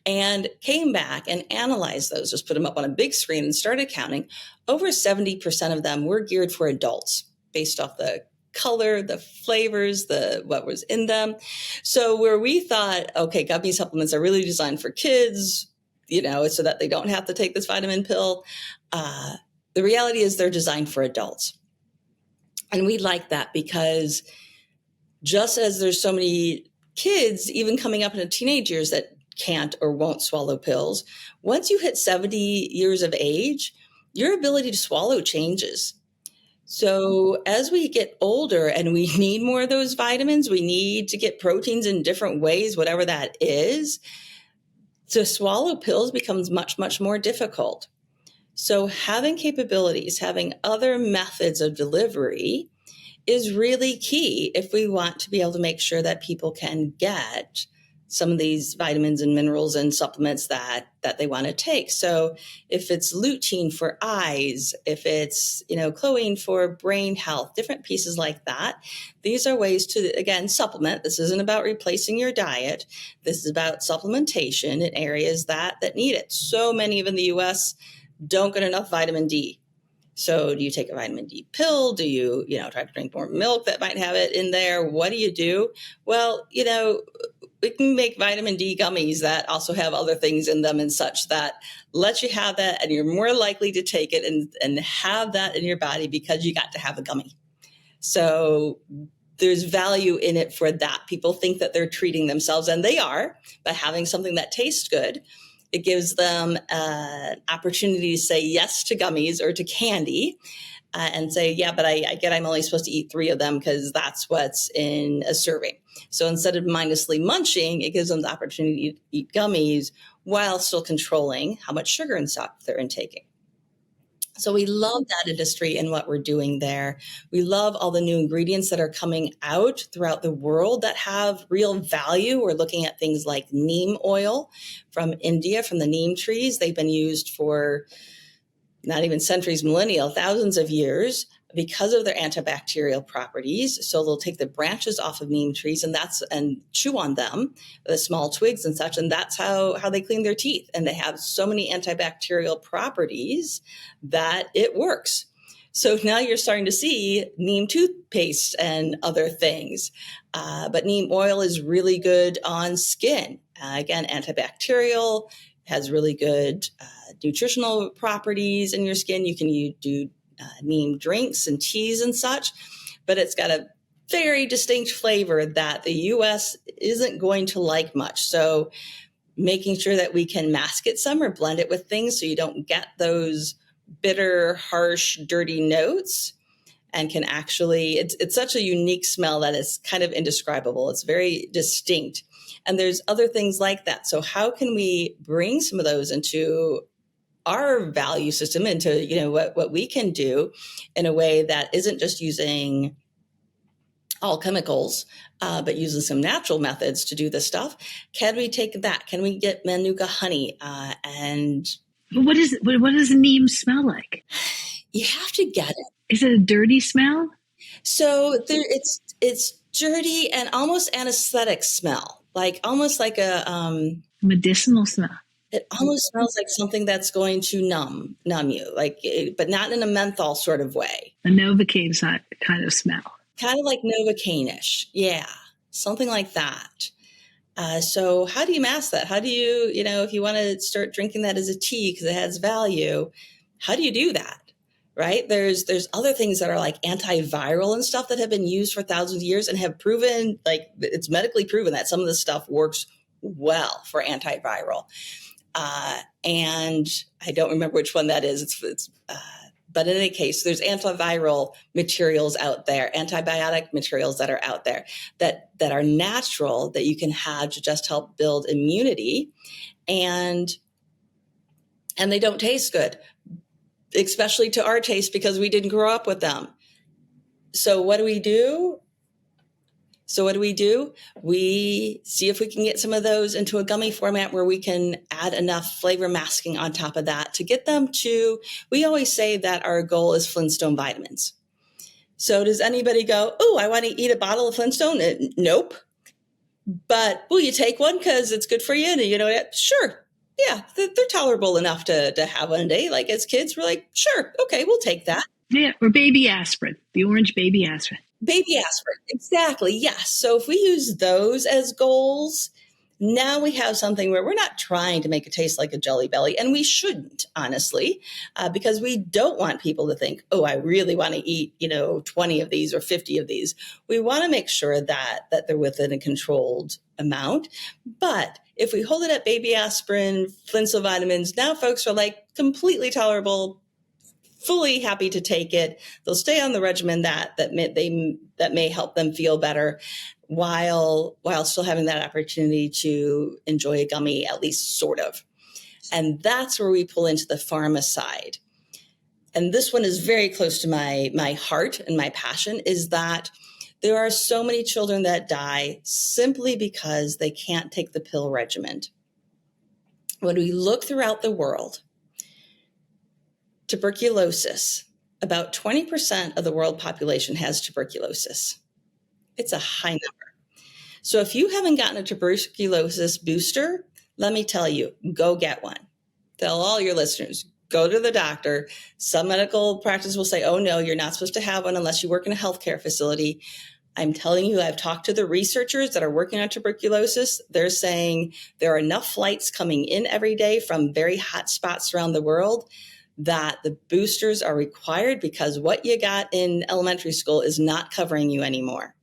and came back and analyzed those, just put them up on a big screen and started counting. Over 70% of them were geared for adults based off the color, the flavors, what was in them. So where we thought, okay, gummy supplements are really designed for kids, so that they don't have to take this vitamin pill. The reality is they're designed for adults. And we like that because just as there's so many kids, even coming up in teenage years, that can't or won't swallow pills, once you hit 70 years of age, your ability to swallow changes. So as we get older and we need more of those vitamins, we need to get proteins in different ways, whatever that is, to swallow pills becomes much, much more difficult. So having capabilities, having other methods of delivery is really key if we want to be able to make sure that people can get some of these vitamins and minerals and supplements that they want to take. So if it's lutein for eyes, if it's, choline for brain health, different pieces like that, these are ways to, again, supplement. This isn't about replacing your diet. This is about supplementation in areas that need it. So many of in the US don't get enough vitamin D. So do you take a vitamin D pill? Do you, try to drink more milk that might have it in there? What do you do? Well, we can make vitamin D gummies that also have other things in them and such that let you have that, and you're more likely to take it and have that in your body because you got to have a gummy. So there's value in it for that. People think that they're treating themselves, and they are, by having something that tastes good. It gives them an opportunity to say yes to gummies or to candy and say, yeah, but I'm only supposed to eat 3 of them because that's what's in a serving. So instead of mindlessly munching, it gives them the opportunity to eat gummies while still controlling how much sugar and stuff they're intaking. So we love that industry and what we're doing there. We love all the new ingredients that are coming out throughout the world that have real value. We're looking at things like neem oil from India, from the neem trees. They've been used for not even centuries, millennia, thousands of years because of their antibacterial properties. So they'll take the branches off of neem trees and chew on them, the small twigs and such, and that's how they clean their teeth. And they have so many antibacterial properties that it works. So now you're starting to see neem toothpaste and other things. But neem oil is really good on skin. Again, antibacterial, has really good nutritional properties in your skin. You can do neem drinks and teas and such, but it's got a very distinct flavor that the US isn't going to like much. So making sure that we can mask it some or blend it with things so you don't get those bitter, harsh, dirty notes, and can actually, it's such a unique smell that is kind of indescribable. It's very distinct. And there's other things like that. So how can we bring some of those into our value system, into what we can do in a way that isn't just using all chemicals, but using some natural methods to do this stuff? Can we take that? Can we get Manuka honey? And what does neem smell like? You have to get it. Is it a dirty smell? So it's dirty and almost anesthetic smell, almost like a medicinal smell. It almost smells like something that's going to numb you, but not in a menthol sort of way. A Novocaine kind of smell. Kind of like Novocaine-ish. Yeah, something like that. So how do you mask that? How do you, if you want to start drinking that as a tea because it has value, how do you do that? Right? There's other things that are like antiviral and stuff that have been used for thousands of years and have proven, it's medically proven that some of this stuff works well for antiviral. And I don't remember which one that is. It's But in any case, there's antiviral materials out there, antibiotic materials that are out there that are natural that you can have to just help build immunity, and they don't taste good, especially to our taste because we didn't grow up with them. So what do we do? We see if we can get some of those into a gummy format where we can add enough flavor masking on top of that to get them to, we always say that our goal is Flintstone vitamins. So does anybody go, oh, I want to eat a bottle of Flintstone? Nope. But will you take one because it's good for you? And you know, sure. Yeah, they're tolerable enough to have one a day. Like as kids, we're like, sure, okay, we'll take that. Yeah, or baby aspirin, the orange baby aspirin. Baby aspirin, exactly, yes. So if we use those as goals, now we have something where we're not trying to make it taste like a Jelly Belly, and we shouldn't, honestly, because we don't want people to think, oh, I really want to eat, 20 of these or 50 of these. We want to make sure that they're within a controlled amount. But if we hold it at baby aspirin, Flintstone vitamins, now folks are like completely tolerable, fully happy to take it. They'll stay on the regimen that may help them feel better while still having that opportunity to enjoy a gummy, at least sort of. And that's where we pull into the pharma side. And this one is very close to my heart and my passion, is that there are so many children that die simply because they can't take the pill regimen. When we look throughout the world, tuberculosis, about 20% of the world population has tuberculosis. It's a high number. So if you haven't gotten a tuberculosis booster, let me tell you, go get one. Tell all your listeners, go to the doctor. Some medical practice will say, oh no, you're not supposed to have one unless you work in a healthcare facility. I'm telling you, I've talked to the researchers that are working on tuberculosis. They're saying there are enough flights coming in every day from very hot spots around the world that the boosters are required because what you got in elementary school is not covering you anymore.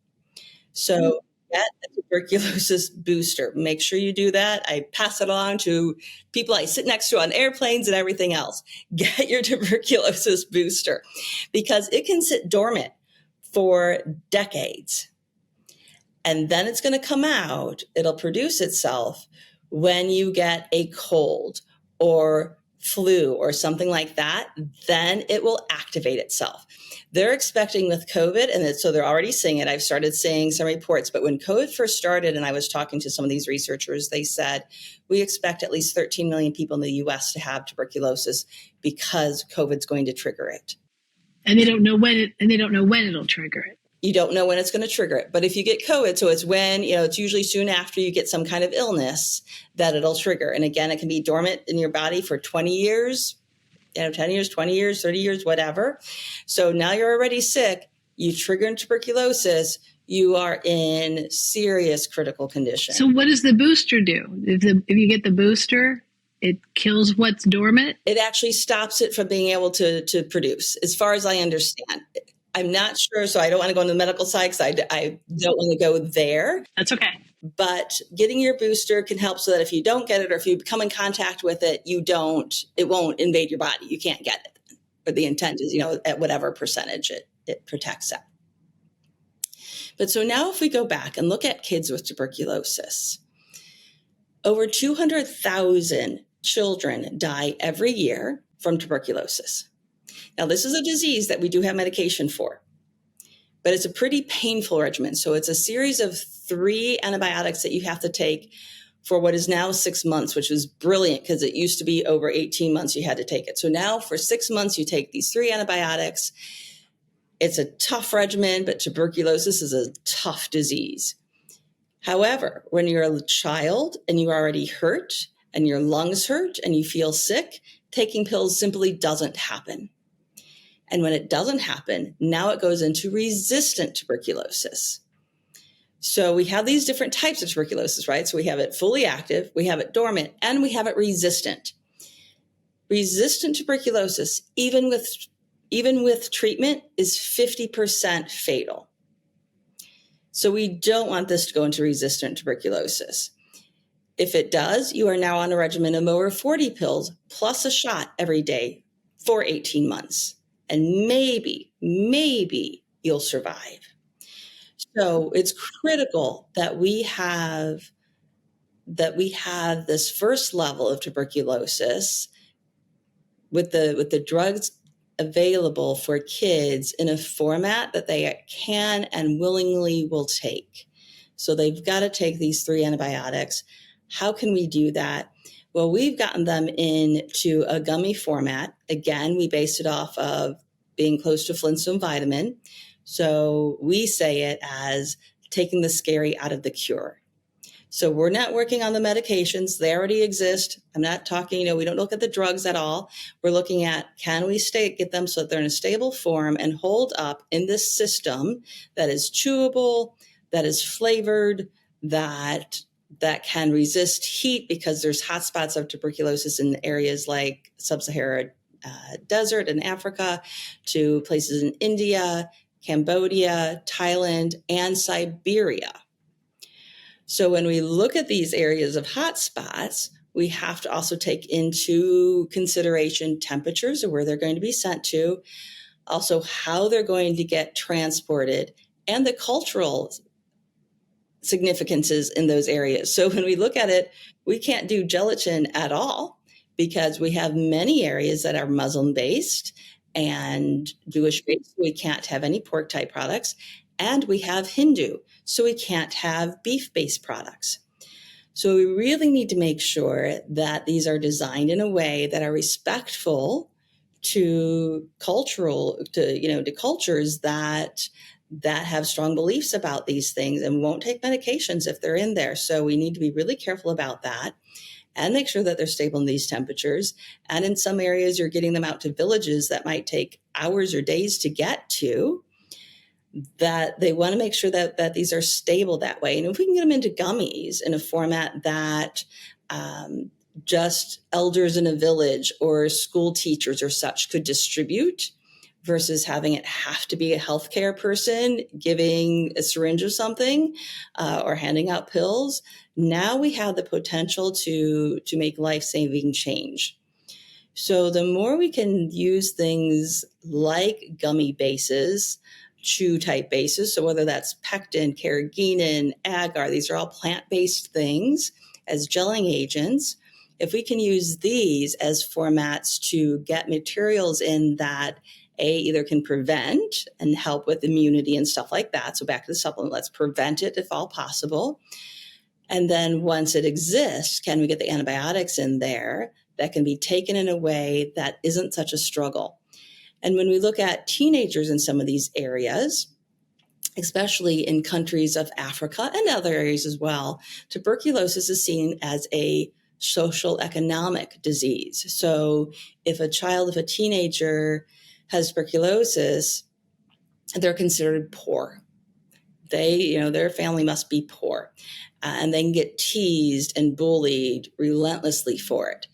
So get a tuberculosis booster. Make sure you do that. I pass it along to people I sit next to on airplanes and everything else. Get your tuberculosis booster because it can sit dormant for decades. And then it's going to come out. It'll produce itself when you get a cold or flu or something like that, then it will activate itself. They're expecting with COVID, and so they're already seeing it. I've started seeing some reports, but when COVID first started and I was talking to some of these researchers, they said, we expect at least 13 million people in the US to have tuberculosis because COVID's going to trigger it. And they don't know when it'll trigger it. You don't know when it's going to trigger it. But if you get COVID, so it's when, it's usually soon after you get some kind of illness that it'll trigger. And again, it can be dormant in your body for 20 years, 10 years, 20 years, 30 years, whatever. So now you're already sick. You trigger tuberculosis. You are in serious critical condition. So what does the booster do? If you get the booster, it kills what's dormant? It actually stops it from being able to produce, as far as I understand. I'm not sure, so I don't want to go on the medical side because I don't want to go there. That's okay. But getting your booster can help so that if you don't get it or if you come in contact with it, it won't invade your body. You can't get it. But the intent is, at whatever percentage it protects that. But so now if we go back and look at kids with tuberculosis, over 200,000 children die every year from tuberculosis. Now, this is a disease that we do have medication for, but it's a pretty painful regimen. So it's a series of 3 antibiotics that you have to take for what is now 6 months, which is brilliant because it used to be over 18 months you had to take it. So now for 6 months, you take these 3 antibiotics. It's a tough regimen, but tuberculosis is a tough disease. However, when you're a child and you already hurt and your lungs hurt and you feel sick, taking pills simply doesn't happen. And when it doesn't happen, now it goes into resistant tuberculosis. So we have these different types of tuberculosis, right? So we have it fully active, we have it dormant, and we have it resistant. Resistant tuberculosis, even with treatment, is 50% fatal. So we don't want this to go into resistant tuberculosis. If it does, you are now on a regimen of over 40 pills plus a shot every day for 18 months. and maybe you'll survive. So it's critical that we have this first level of tuberculosis with the drugs available for kids in a format that they can and willingly will take. So they've got to take these 3 antibiotics. How can we do that? Well, we've gotten them into a gummy format. Again, we based it off of being close to Flintstone vitamin. So we say it as taking the scary out of the cure. So we're not working on the medications. They already exist. I'm not talking, we don't look at the drugs at all. We're looking at, can we get them so that they're in a stable form and hold up in this system that is chewable, that is flavored, that can resist heat, because there's hotspots of tuberculosis in areas like sub-Saharan desert in Africa, to places in India, Cambodia, Thailand, and Siberia. So when we look at these areas of hotspots, we have to also take into consideration temperatures of where they're going to be sent to, also how they're going to get transported, and the cultural significances in those areas. So when we look at it, we can't do gelatin at all, because we have many areas that are Muslim-based and Jewish-based. We can't have any pork-type products. And we have Hindu, so we can't have beef-based products. So we really need to make sure that these are designed in a way that are respectful to cultures that have strong beliefs about these things and won't take medications if they're in there. So we need to be really careful about that and make sure that they're stable in these temperatures. And in some areas, you're getting them out to villages that might take hours or days to get to, that they want to make sure that these are stable that way. And if we can get them into gummies in a format that just elders in a village or school teachers or such could distribute, versus having it have to be a healthcare person giving a syringe of something or handing out pills, now we have the potential to make life-saving change. So the more we can use things like gummy bases, chew-type bases, so whether that's pectin, carrageenan, agar, these are all plant-based things as gelling agents. If we can use these as formats to get materials in that either can prevent and help with immunity and stuff like that. So back to the supplement, let's prevent it if all possible. And then once it exists, can we get the antibiotics in there that can be taken in a way that isn't such a struggle? And when we look at teenagers in some of these areas, especially in countries of Africa and other areas as well, tuberculosis is seen as a social economic disease. So if a teenager has tuberculosis, they're considered poor. Their family must be poor, and they can get teased and bullied relentlessly for it.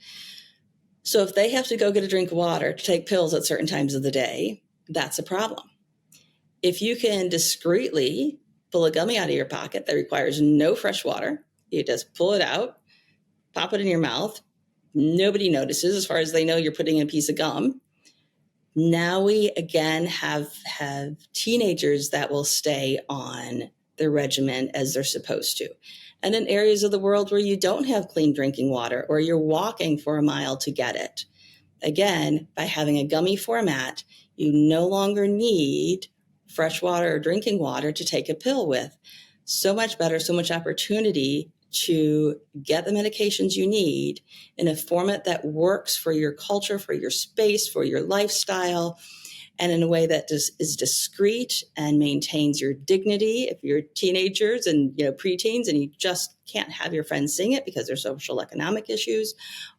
So if they have to go get a drink of water to take pills at certain times of the day, that's a problem. If you can discreetly pull a gummy out of your pocket that requires no fresh water, you just pull it out, pop it in your mouth. Nobody notices. As far as they know, you're putting in a piece of gum. Now we again have teenagers that will stay on their regimen as they're supposed to. And in areas of the world where you don't have clean drinking water, or you're walking for a mile to get it, again, by having a gummy format, you no longer need fresh water or drinking water to take a pill with. So much better, so much opportunity to get the medications you need in a format that works for your culture, for your space, for your lifestyle, and in a way that is discreet and maintains your dignity. If you're teenagers and preteens and you just can't have your friends sing it because there's social economic issues,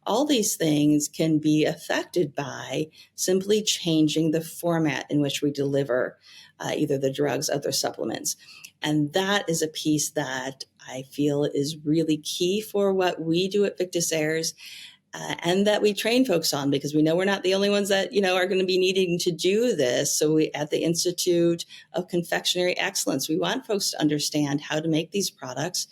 all these things can be affected by simply changing the format in which we deliver either the drugs or the supplements. And that is a piece that I feel is really key for what we do at Victus Ars, and that we train folks on, because we know we're not the only ones that are going to be needing to do this. So we, at the Institute of Confectionery Excellence, we want folks to understand how to make these products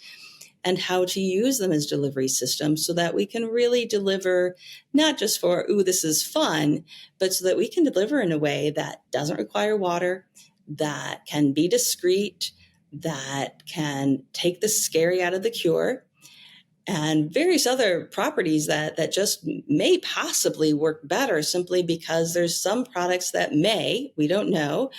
and how to use them as delivery systems so that we can really deliver not just for, ooh, this is fun, but so that we can deliver in a way that doesn't require water, that can be discreet, that can take the scary out of the cure, and various other properties that just may possibly work better simply because there's some products that we don't know,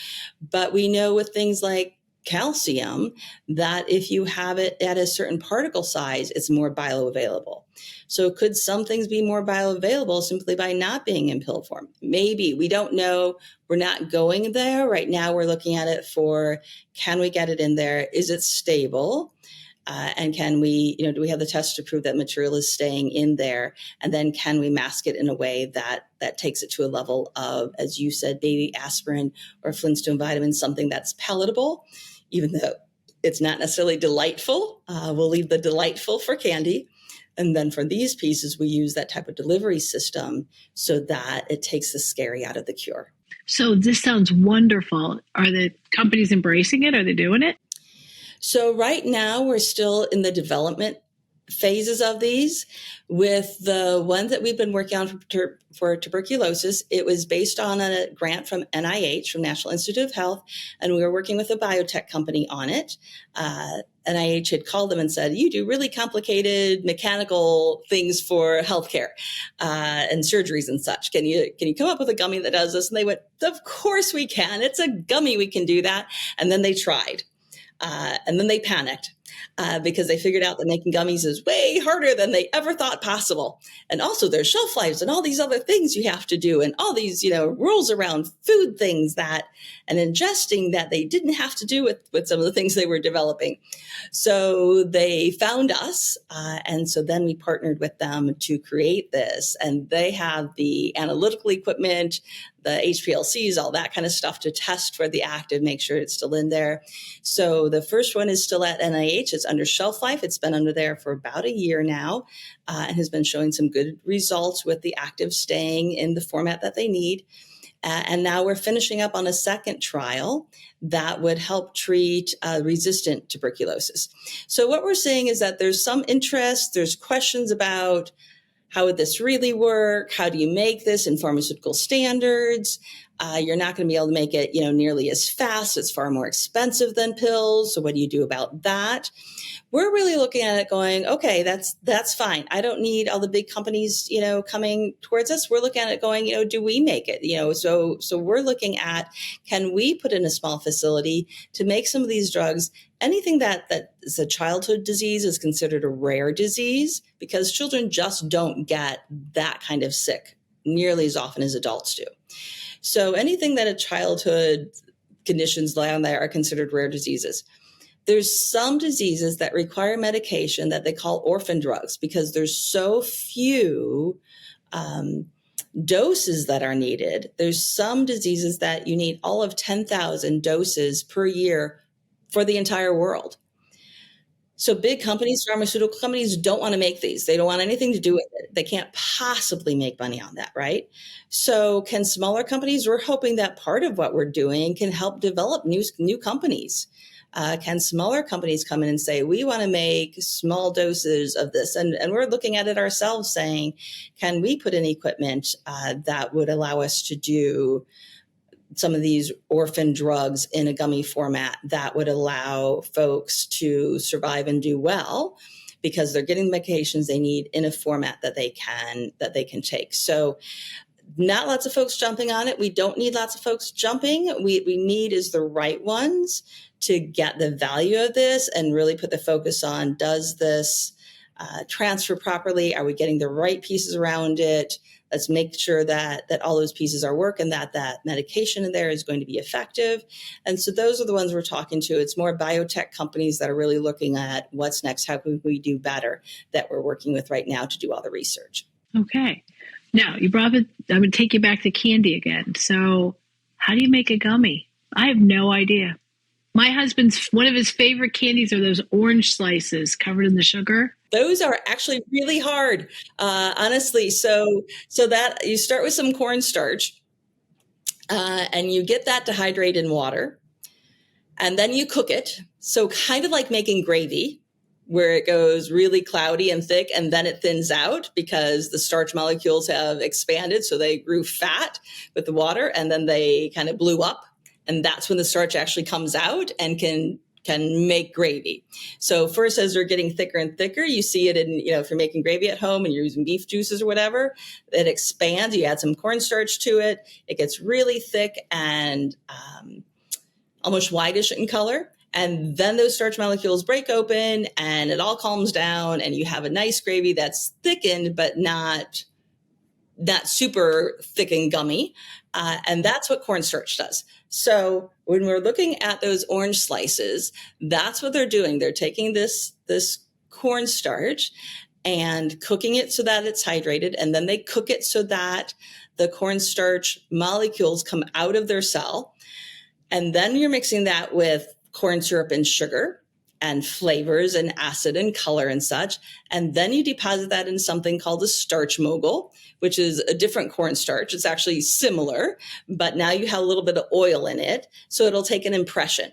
but we know with things like calcium that if you have it at a certain particle size, it's more bioavailable. So could some things be more bioavailable simply by not being in pill form? Maybe. We don't know. We're not going there. Right now we're looking at it for, can we get it in there? Is it stable? And can we, do we have the test to prove that material is staying in there? And then can we mask it in a way that takes it to a level of, as you said, baby aspirin or Flintstone vitamins, something that's palatable, even though it's not necessarily delightful. We'll leave the delightful for candy. And then for these pieces, we use that type of delivery system so that it takes the scary out of the cure. So this sounds wonderful. Are the companies embracing it? Are they doing it? So right now we're still in the development phases of these. With the one that we've been working on for tuberculosis, it was based on a grant from NIH, from National Institute of Health, and we were working with a biotech company on it. NIH had called them and said, you do really complicated mechanical things for healthcare and surgeries and such. Can you come up with a gummy that does this? And they went, of course we can. It's a gummy. We can do that. And then they tried. And then they panicked because they figured out that making gummies is way harder than they ever thought possible. And also there's shelf lives and all these other things you have to do and all these, rules around food things and ingesting that they didn't have to do with some of the things they were developing. So they found us. And so then we partnered with them to create this. And they have the analytical equipment, the HPLCs, all that kind of stuff to test for the active, make sure it's still in there. So the first one is still at NIH. It's under shelf life. It's been under there for about a year now and has been showing some good results with the active staying in the format that they need. And now we're finishing up on a second trial that would help treat resistant tuberculosis. So what we're seeing is that there's some interest, there's questions about how would this really work? How do you make this in pharmaceutical standards? You're not going to be able to make it, nearly as fast. It's far more expensive than pills. So what do you do about that? We're really looking at it going, okay, that's fine. I don't need all the big companies, coming towards us. We're looking at it going, do we make it? So we're looking at, can we put in a small facility to make some of these drugs? Anything that is a childhood disease is considered a rare disease because children just don't get that kind of sick nearly as often as adults do. So anything that a childhood conditions lie on there are considered rare diseases. There's some diseases that require medication that they call orphan drugs because there's so few doses that are needed. There's some diseases that you need all of 10,000 doses per year for the entire world. So big companies, pharmaceutical companies don't want to make these. They don't want anything to do with it. They can't possibly make money on that, right? So can smaller companies, we're hoping that part of what we're doing can help develop new companies. Can smaller companies come in and say, we want to make small doses of this? And we're looking at it ourselves saying, can we put in equipment that would allow us to do some of these orphan drugs in a gummy format that would allow folks to survive and do well because they're getting the medications they need in a format that they can take. So not lots of folks jumping on it. We don't need lots of folks jumping. We need is the right ones to get the value of this and really put the focus on, does this transfer properly? Are we getting the right pieces around it? Let's make sure that all those pieces are working, that medication in there is going to be effective. And so those are the ones we're talking to. It's more biotech companies that are really looking at what's next, how can we do better, that we're working with right now to do all the research. Okay. Now, you brought it, I'm going to take you back to candy again. So how do you make a gummy? I have no idea. My husband's, one of his favorite candies are those orange slices covered in the sugar. Those are actually really hard, honestly. So that you start with some cornstarch and you get that to hydrate in water and then you cook it. So kind of like making gravy, where it goes really cloudy and thick, and then it thins out because the starch molecules have expanded. So they grew fat with the water, and then they kind of blew up. And that's when the starch actually comes out and can make gravy. So first, as they're getting thicker and thicker, you see it in, if you're making gravy at home and you're using beef juices or whatever, it expands. You add some cornstarch to it. It gets really thick and almost whitish in color. And then those starch molecules break open and it all calms down and you have a nice gravy that's thickened, but not super thick and gummy. And that's what cornstarch does. So when we're looking at those orange slices, that's what they're doing. They're taking this cornstarch and cooking it so that it's hydrated. And then they cook it so that the cornstarch molecules come out of their cell. And then you're mixing that with corn syrup and sugar and flavors and acid and color and such. And then you deposit that in something called a starch mogul, which is a different cornstarch. It's actually similar, but now you have a little bit of oil in it. So it'll take an impression.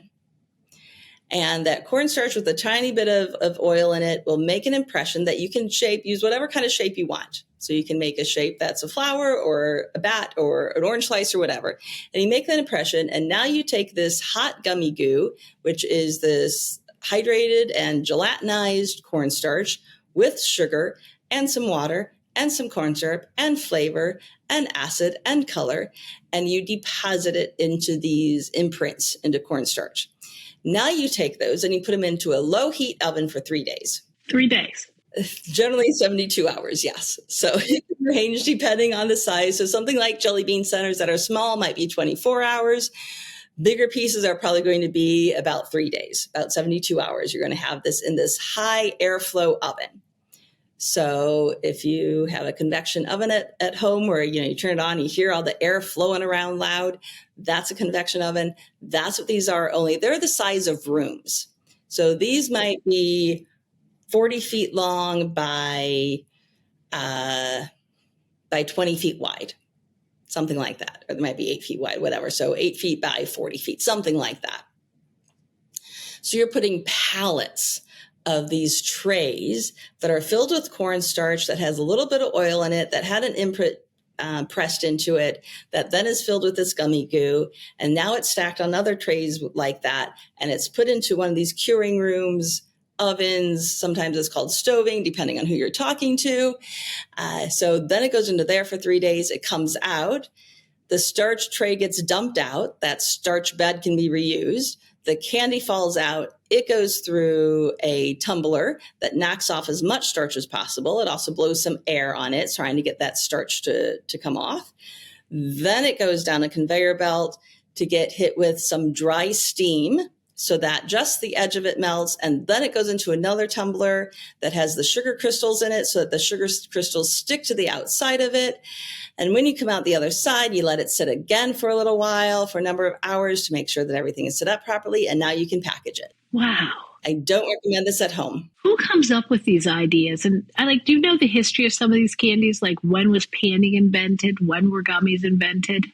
And that cornstarch with a tiny bit of oil in it will make an impression that you can use whatever kind of shape you want. So you can make a shape that's a flower or a bat or an orange slice or whatever. And you make that impression. And now you take this hot gummy goo, which is this hydrated and gelatinized cornstarch with sugar and some water and some corn syrup and flavor and acid and color. And you deposit it into these imprints into cornstarch. Now you take those and you put them into a low heat oven for 3 days. 3 days. Generally 72 hours, yes. So it can range depending on the size. So something like jelly bean centers that are small might be 24 hours. Bigger pieces are probably going to be about 3 days, about 72 hours. You're going to have this in this high airflow oven. So if you have a convection oven at home where, you turn it on, you hear all the air flowing around loud, that's a convection oven. That's what these are, only they're the size of rooms. So these might be 40 feet long by 20 feet wide, something like that. Or they might be 8 feet wide, whatever. So 8 feet by 40 feet, something like that. So you're putting pallets of these trays that are filled with cornstarch that has a little bit of oil in it, that had an imprint pressed into it, that then is filled with this gummy goo. And now it's stacked on other trays like that. And it's put into one of these curing rooms, ovens. Sometimes it's called stoving, depending on who you're talking to. So then it goes into there for 3 days. It comes out. The starch tray gets dumped out. That starch bed can be reused. The candy falls out. It goes through a tumbler that knocks off as much starch as possible. It also blows some air on it, trying to get that starch to come off. Then it goes down a conveyor belt to get hit with some dry steam so that just the edge of it melts. And then it goes into another tumbler that has the sugar crystals in it so that the sugar crystals stick to the outside of it. And when you come out the other side, you let it sit again for a little while, for a number of hours, to make sure that everything is set up properly. And now you can package it. Wow. I don't recommend this at home. Who comes up with these ideas? And do you know the history of some of these candies? Like, when was panning invented? When were gummies invented?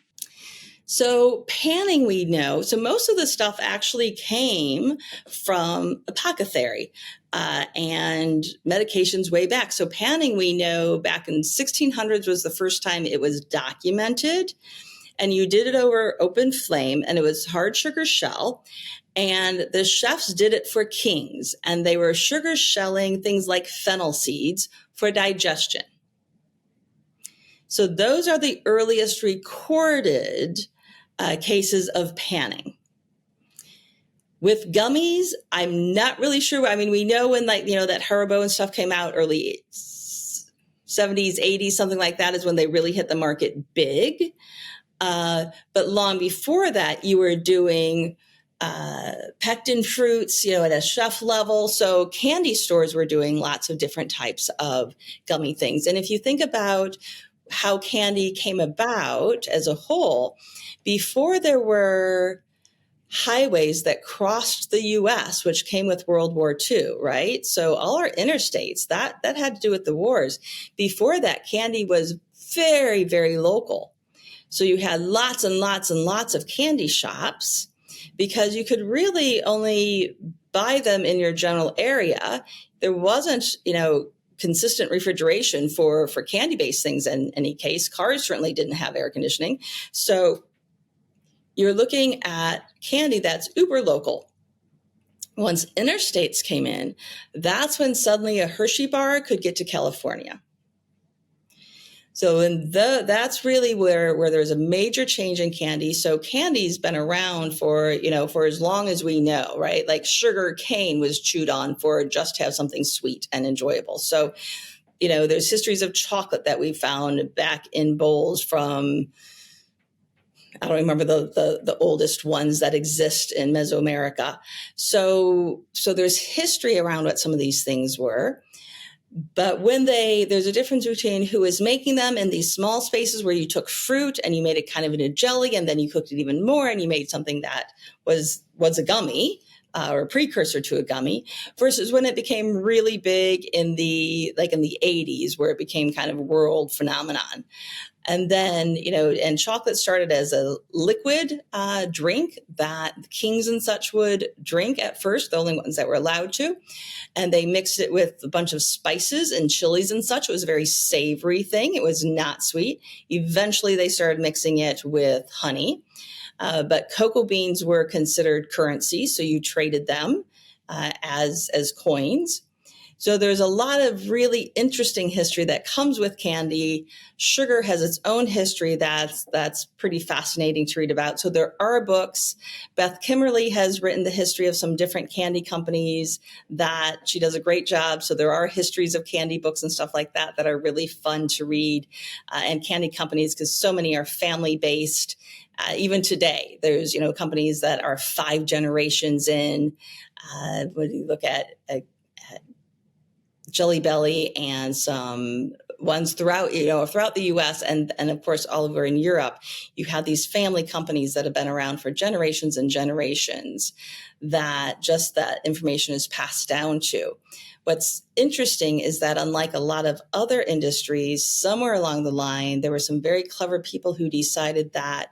So panning, we know. So most of the stuff actually came from apothecary and medications way back. So panning, we know back in 1600s was the first time it was documented. And you did it over open flame, and it was hard sugar shell. And the chefs did it for kings, and they were sugar shelling things like fennel seeds for digestion. So those are the earliest recorded cases of panning. With gummies, I'm not really sure. I mean, we know when that Haribo and stuff came out, early 70s, 80s, something like that is when they really hit the market big. But long before that, you were doing pectin fruits, at a chef level. So candy stores were doing lots of different types of gummy things. And if you think about how candy came about as a whole, before there were highways that crossed the U.S., which came with World War II, right? So all our interstates, that had to do with the wars. Before that, candy was very, very local. So you had lots and lots and lots of candy shops because you could really only buy them in your general area, there wasn't, consistent refrigeration for candy-based things in any case. Cars certainly didn't have air conditioning. So you're looking at candy that's uber local. Once interstates came in, that's when suddenly a Hershey bar could get to California. So that's really where there's a major change in candy. So candy's been around for as long as we know, right? Like sugar cane was chewed on for just to have something sweet and enjoyable. So, there's histories of chocolate that we found back in bowls from, I don't remember the oldest ones that exist in Mesoamerica. So there's history around what some of these things were. But there's a difference between who is making them in these small spaces where you took fruit and you made it kind of in a jelly, and then you cooked it even more and you made something that was a gummy or a precursor to a gummy, versus when it became really big in the 80s, where it became kind of a world phenomenon. And then, and chocolate started as a liquid drink that kings and such would drink at first, the only ones that were allowed to. And they mixed it with a bunch of spices and chilies and such. It was a very savory thing. It was not sweet. Eventually, they started mixing it with honey. But cocoa beans were considered currency, so you traded them as coins. So there's a lot of really interesting history that comes with candy. Sugar has its own history that's pretty fascinating to read about. So there are books. Beth Kimmerly has written the history of some different candy companies that she does a great job. So there are histories of candy books and stuff like that that are really fun to read. And candy companies, because so many are family-based. Even today, there's, companies that are 5 generations in. When you look at Jelly Belly and some ones throughout the U.S. and of course all over in Europe, you have these family companies that have been around for generations and generations that information is passed down to. What's interesting is that unlike a lot of other industries, somewhere along the line, there were some very clever people who decided that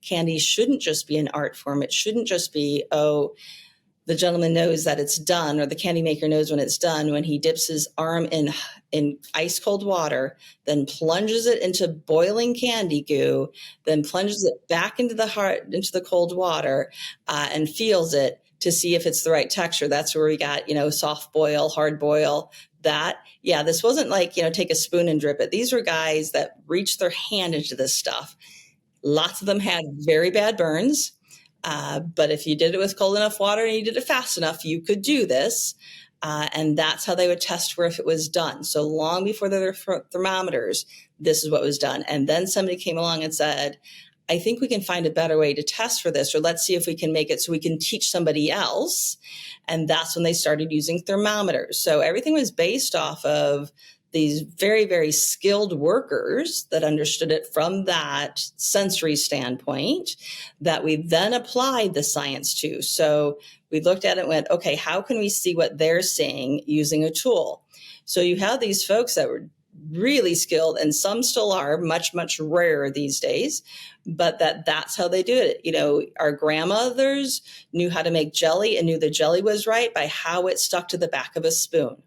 candy shouldn't just be an art form. It shouldn't just be, the gentleman knows that it's done, or the candy maker knows when it's done, when he dips his arm in ice cold water, then plunges it into boiling candy goo, then plunges it back into the cold water, and feels it to see if it's the right texture. That's where we got, soft boil, hard boil. This wasn't like, take a spoon and drip it. These were guys that reached their hand into this stuff. Lots of them had very bad burns. But if you did it with cold enough water and you did it fast enough, you could do this. And that's how they would test for if it was done. So long before there were thermometers, this is what was done. And then somebody came along and said, I think we can find a better way to test for this, or let's see if we can make it so we can teach somebody else. And that's when they started using thermometers. So everything was based off of these very, very skilled workers that understood it from that sensory standpoint that we then applied the science to. So we looked at it and went, okay, how can we see what they're seeing using a tool? So you have these folks that were really skilled, and some still are, much, much rarer these days, but that's how they do it. Our grandmothers knew how to make jelly and knew the jelly was right by how it stuck to the back of a spoon.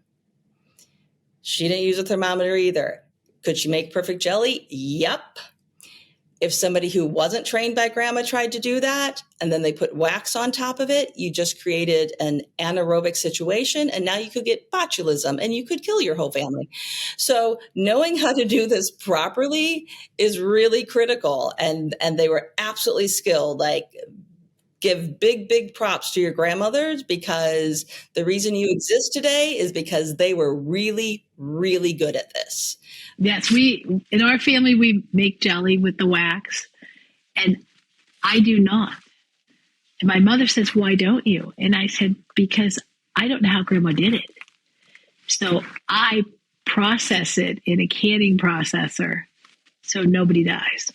She didn't use a thermometer either. Could she make perfect jelly? Yep. If somebody who wasn't trained by grandma tried to do that, and then they put wax on top of it, you just created an anaerobic situation, and now you could get botulism and you could kill your whole family. So knowing how to do this properly is really critical. And they were absolutely skilled. Like, give big, big props to your grandmothers, because the reason you exist today is because they were really, really good at this. Yes, in our family, we make jelly with the wax, and I do not. And my mother says, why don't you? And I said, because I don't know how grandma did it. So I process it in a canning processor so nobody dies.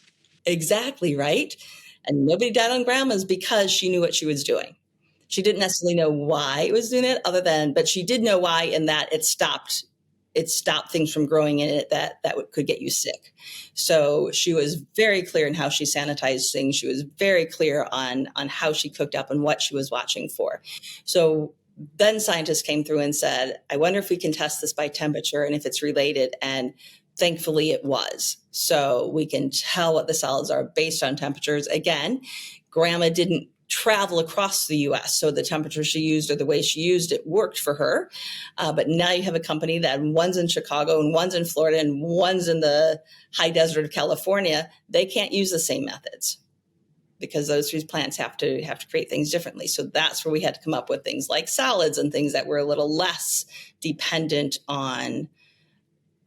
Exactly, right? And nobody died on grandma's because she knew what she was doing. She didn't necessarily know why it was doing it, but she did know why, in that it stopped things from growing in it that could get you sick. So she was very clear in how she sanitized things. She was very clear on how she cooked up and what she was watching for. So then scientists came through and said, I wonder if we can test this by temperature and if it's related. And thankfully it was. So we can tell what the salads are based on temperatures. Again, grandma didn't travel across the US. So the temperature she used or the way she used it worked for her. But now you have a company that one's in Chicago and one's in Florida and one's in the high desert of California. They can't use the same methods because those three plants have to create things differently. So that's where we had to come up with things like salads and things that were a little less dependent on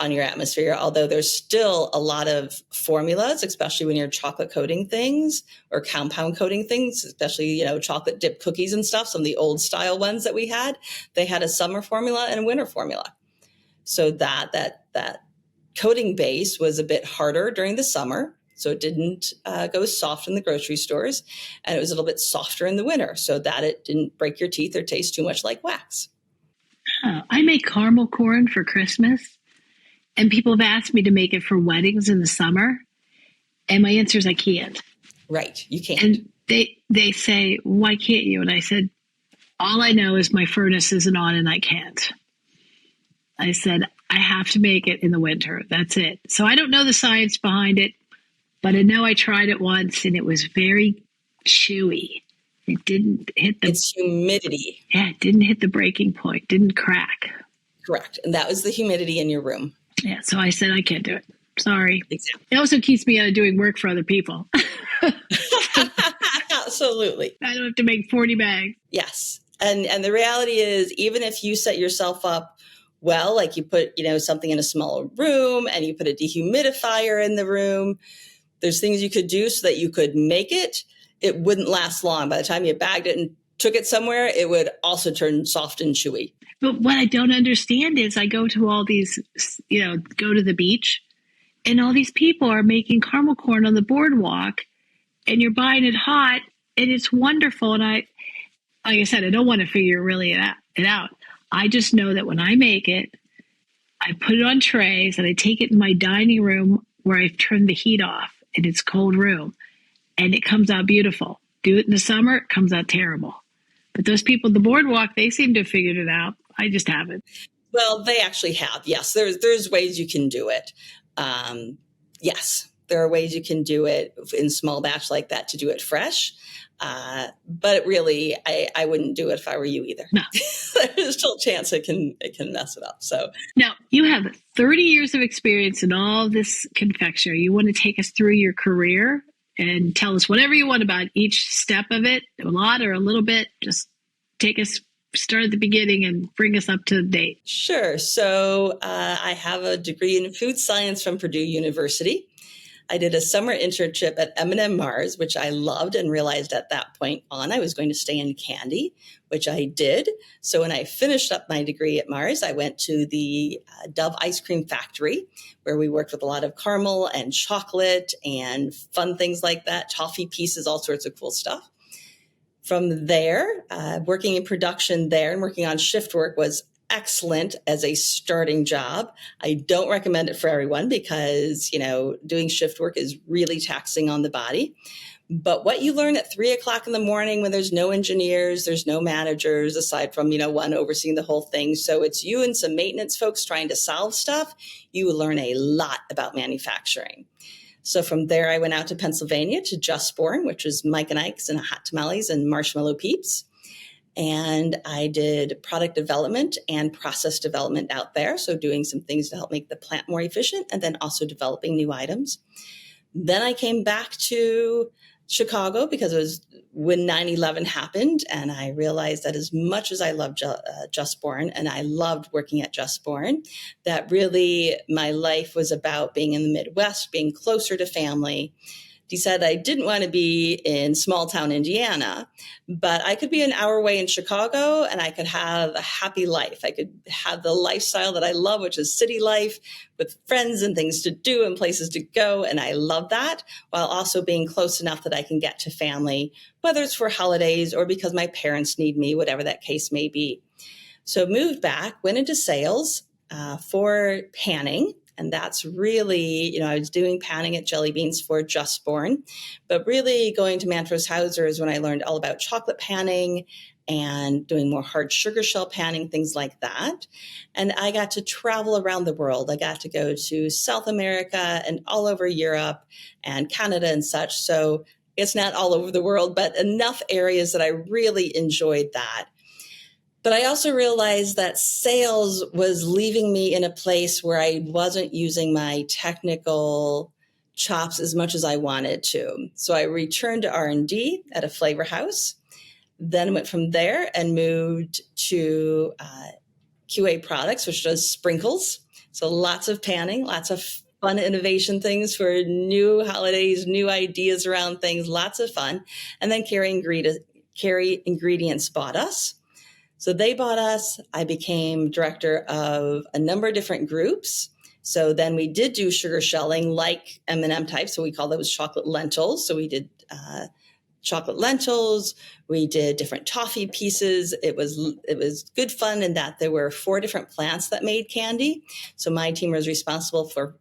your atmosphere, although there's still a lot of formulas, especially when you're chocolate coating things or compound coating things, especially, chocolate dip cookies and stuff. Some of the old style ones that we had, they had a summer formula and a winter formula. So that coating base was a bit harder during the summer. So it didn't go soft in the grocery stores, and it was a little bit softer in the winter so that it didn't break your teeth or taste too much like wax. Oh, I make caramel corn for Christmas. And people have asked me to make it for weddings in the summer. And my answer is I can't. Right. You can't. And they say, why can't you? And I said, all I know is my furnace isn't on and I can't. I said, I have to make it in the winter. That's it. So I don't know the science behind it, but I know I tried it once and it was very chewy. It didn't hit the... It's humidity. Yeah, it didn't hit the breaking point. Didn't crack. Correct. And that was the humidity in your room. Yeah, so I said, I can't do it. Sorry. Exactly. It also keeps me out of doing work for other people. Absolutely. I don't have to make 40 bags. Yes. And the reality is, even if you set yourself up well, like you put, something in a smaller room and you put a dehumidifier in the room, there's things you could do so that you could make it. It wouldn't last long. By the time you bagged it and took it somewhere, it would also turn soft and chewy. But what I don't understand is I go to all these, go to the beach and all these people are making caramel corn on the boardwalk and you're buying it hot and it's wonderful. And like I said, I don't want to figure it out. I just know that when I make it, I put it on trays and I take it in my dining room where I've turned the heat off and it's cold room and it comes out beautiful. Do it in the summer, it comes out terrible. But those people at the boardwalk, they seem to have figured it out. I just haven't. Well, they actually have. Yes, there's ways you can do it. Yes, there are ways you can do it in small batch like that to do it fresh. But really, I wouldn't do it if I were you either. No. There's still a chance it can mess it up. So now you have 30 years of experience in all this confectionery. You want to take us through your career and tell us whatever you want about each step of it, a lot or a little bit. Just start at the beginning and bring us up to date. Sure. So I have a degree in food science from Purdue University. I did a summer internship at M&M Mars, which I loved and realized at that point on I was going to stay in candy, which I did. So when I finished up my degree at Mars, I went to the Dove Ice Cream Factory, where we worked with a lot of caramel and chocolate and fun things like that, toffee pieces, all sorts of cool stuff. From there, working in production there and working on shift work was excellent as a starting job. I don't recommend it for everyone because, doing shift work is really taxing on the body. But what you learn at 3:00 in the morning when there's no engineers, there's no managers aside from, one overseeing the whole thing. So it's you and some maintenance folks trying to solve stuff. You will learn a lot about manufacturing. So from there, I went out to Pennsylvania to Just Born, which was Mike and Ike's and Hot Tamales and Marshmallow Peeps. And I did product development and process development out there. So doing some things to help make the plant more efficient and then also developing new items. Then I came back to Chicago because it was when 9/11 happened. And I realized that as much as I loved Just Born and I loved working at Just Born, that really my life was about being in the Midwest, being closer to family. Decided I didn't want to be in small town Indiana, but I could be an hour away in Chicago and I could have a happy life. I could have the lifestyle that I love, which is city life with friends and things to do and places to go. And I love that while also being close enough that I can get to family, whether it's for holidays or because my parents need me, whatever that case may be. So moved back, went into sales for panning. And that's really, I was doing panning at Jelly Beans for Just Born, but really going to Mantrose Hauser is when I learned all about chocolate panning and doing more hard sugar shell panning, things like that. And I got to travel around the world. I got to go to South America and all over Europe and Canada and such. So it's not all over the world, but enough areas that I really enjoyed that. But I also realized that sales was leaving me in a place where I wasn't using my technical chops as much as I wanted to. So I returned to R&D at a flavor house, then went from there and moved to QA products, which does sprinkles. So lots of panning, lots of fun innovation things for new holidays, new ideas around things, lots of fun. And then Carry Ingredients bought us. So they bought us. I became director of a number of different groups. So then we did do sugar shelling like M&M type. So we call those chocolate lentils. So we did chocolate lentils. We did different toffee pieces. It was good fun in that there were 4 different plants that made candy. So my team was responsible for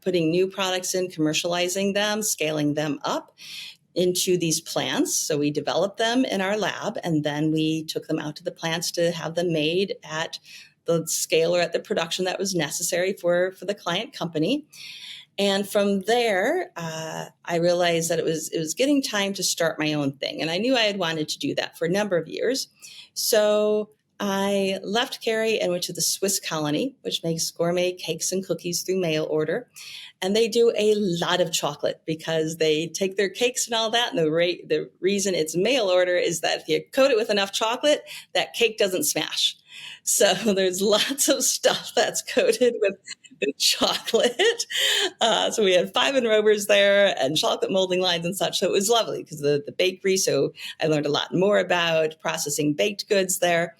putting new products in, commercializing them, scaling them up into these plants. So we developed them in our lab, and then we took them out to the plants to have them made at the scale or at the production that was necessary for the client company. And from there, I realized that it was getting time to start my own thing. And I knew I had wanted to do that for a number of years. So I left Carrie and went to the Swiss Colony, which makes gourmet cakes and cookies through mail order. And they do a lot of chocolate because they take their cakes and all that. And the reason it's mail order is that if you coat it with enough chocolate, that cake doesn't smash. So there's lots of stuff that's coated with chocolate. So we had 5 enrobers there and chocolate molding lines and such. So it was lovely because the bakery. So I learned a lot more about processing baked goods there.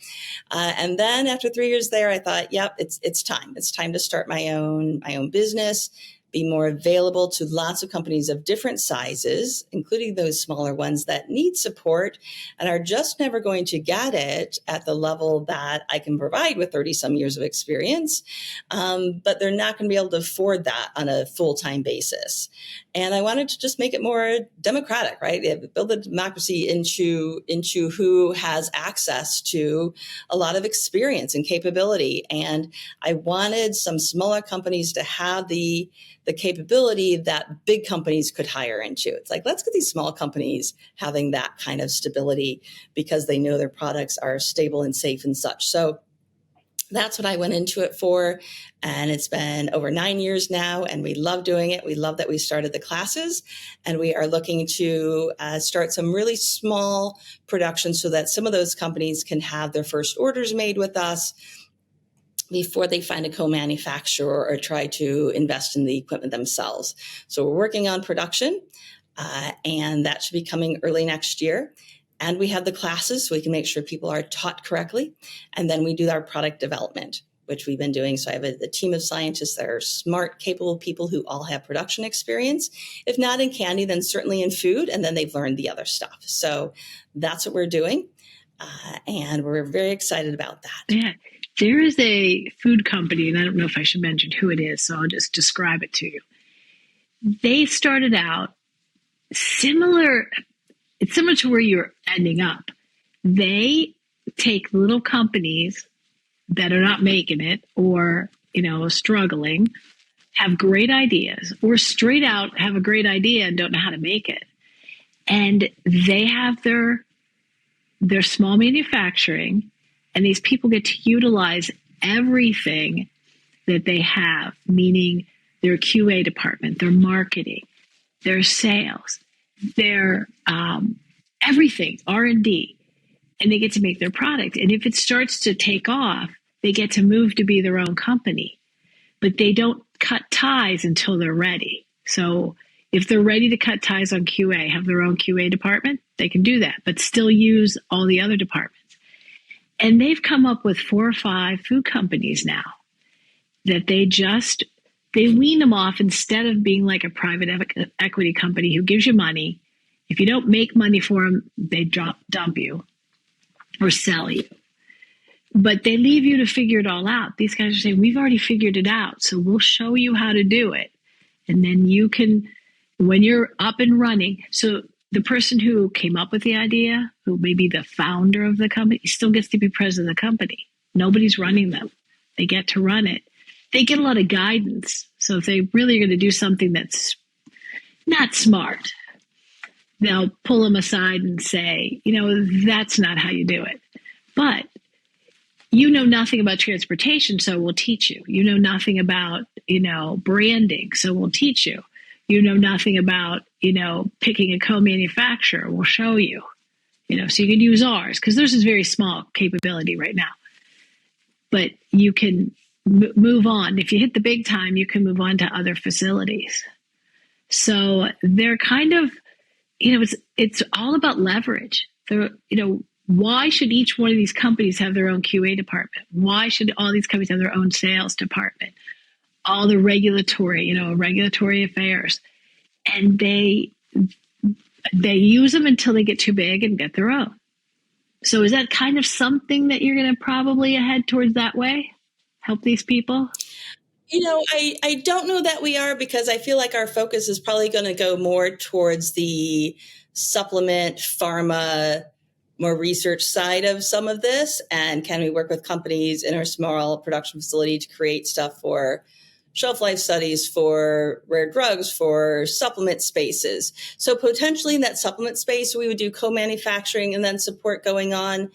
And then after 3 years there, I thought, yep, it's time. It's time to start my own business, be more available to lots of companies of different sizes, including those smaller ones that need support and are just never going to get it at the level that I can provide with 30 some years of experience. But they're not going to be able to afford that on a full-time basis. And I wanted to just make it more democratic, right? Build the democracy into who has access to a lot of experience and capability. And I wanted some smaller companies to have the capability that big companies could hire into. It's like, let's get these small companies having that kind of stability because they know their products are stable and safe and such. So that's what I went into it for. And it's been over 9 years now, and we love doing it. We love that we started the classes, and we are looking to start some really small productions so that some of those companies can have their first orders made with us before they find a co-manufacturer or try to invest in the equipment themselves. So we're working on production, and that should be coming early next year. And we have the classes so we can make sure people are taught correctly. And then we do our product development, which we've been doing. So I have a team of scientists that are smart, capable people who all have production experience. If not in candy, then certainly in food. And then they've learned the other stuff. So that's what we're doing. And we're very excited about that. Yeah. There is a food company, and I don't know if I should mention who it is, so I'll just describe it to you. They started out similar. It's similar to where you're ending up. They take little companies that are not making it or, struggling, have great ideas, or straight out have a great idea and don't know how to make it. And they have their small manufacturing, and these people get to utilize everything that they have, meaning their QA department, their marketing, their sales, their everything, R&D, and they get to make their product. And if it starts to take off, they get to move to be their own company. But they don't cut ties until they're ready. So if they're ready to cut ties on QA, have their own QA department, they can do that, but still use all the other departments. And they've come up with 4 or 5 food companies now that they wean them off instead of being like a private equity company who gives you money. If you don't make money for them, they dump you or sell you. But they leave you to figure it all out. These guys are saying, we've already figured it out, so we'll show you how to do it. And then you can, when you're up and running, so the person who came up with the idea, who may be the founder of the company, still gets to be president of the company. Nobody's running them. They get to run it. They get a lot of guidance. So if they really are going to do something that's not smart, they'll pull them aside and say, that's not how you do it. But you know nothing about transportation, so we'll teach you. You know nothing about, branding, so we'll teach you. You know nothing about, picking a co-manufacturer, we'll show you. So you can use ours, because theirs is very small capability right now. But you can move on. If you hit the big time, you can move on to other facilities. So they're kind of, it's all about leverage. Why should each one of these companies have their own QA department? Why should all these companies have their own sales department? All the regulatory affairs. And they use them until they get too big and get their own. So is that kind of something that you're going to probably head towards that way? Help these people? I don't know that we are, because I feel like our focus is probably going to go more towards the supplement, pharma, more research side of some of this. And can we work with companies in our small production facility to create stuff for shelf life studies, for rare drugs, for supplement spaces? So potentially in that supplement space, we would do co-manufacturing and then support going on.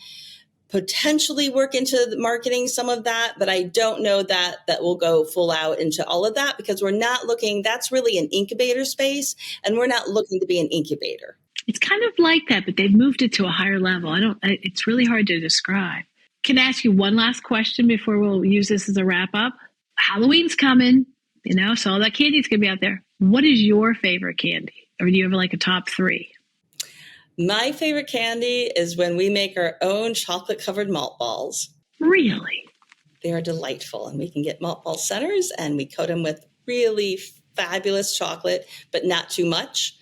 Potentially work into the marketing some of that, but I don't know that will go full out into all of that, because we're not looking, that's really an incubator space, and we're not looking to be an incubator. It's kind of like that, but they've moved it to a higher level. It's really hard to describe. Can I ask you one last question before we'll use this as a wrap up? Halloween's coming, so all that candy's going to be out there. What is your favorite candy? Or do you have like a top 3? My favorite candy is when we make our own chocolate-covered malt balls. Really? They are delightful, and we can get malt ball centers, and we coat them with really fabulous chocolate, but not too much.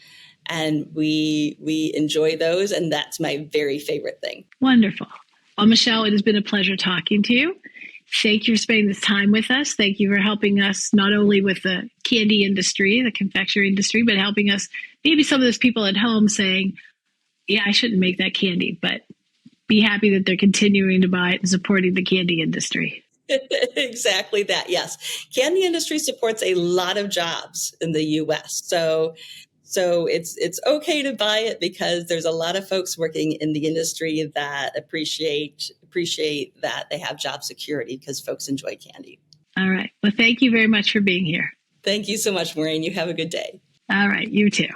And we enjoy those, and that's my very favorite thing. Wonderful. Well, Michelle, it has been a pleasure talking to you. Thank you for spending this time with us. Thank you for helping us not only with the candy industry, the confectionery industry, but helping us, maybe some of those people at home saying, yeah, I shouldn't make that candy, but be happy that they're continuing to buy it and supporting the candy industry. Exactly that. Yes. Candy industry supports a lot of jobs in the U.S. So it's okay to buy it, because there's a lot of folks working in the industry that appreciate that they have job security, because folks enjoy candy. All right. Well, thank you very much for being here. Thank you so much, Maureen. You have a good day. All right. You too.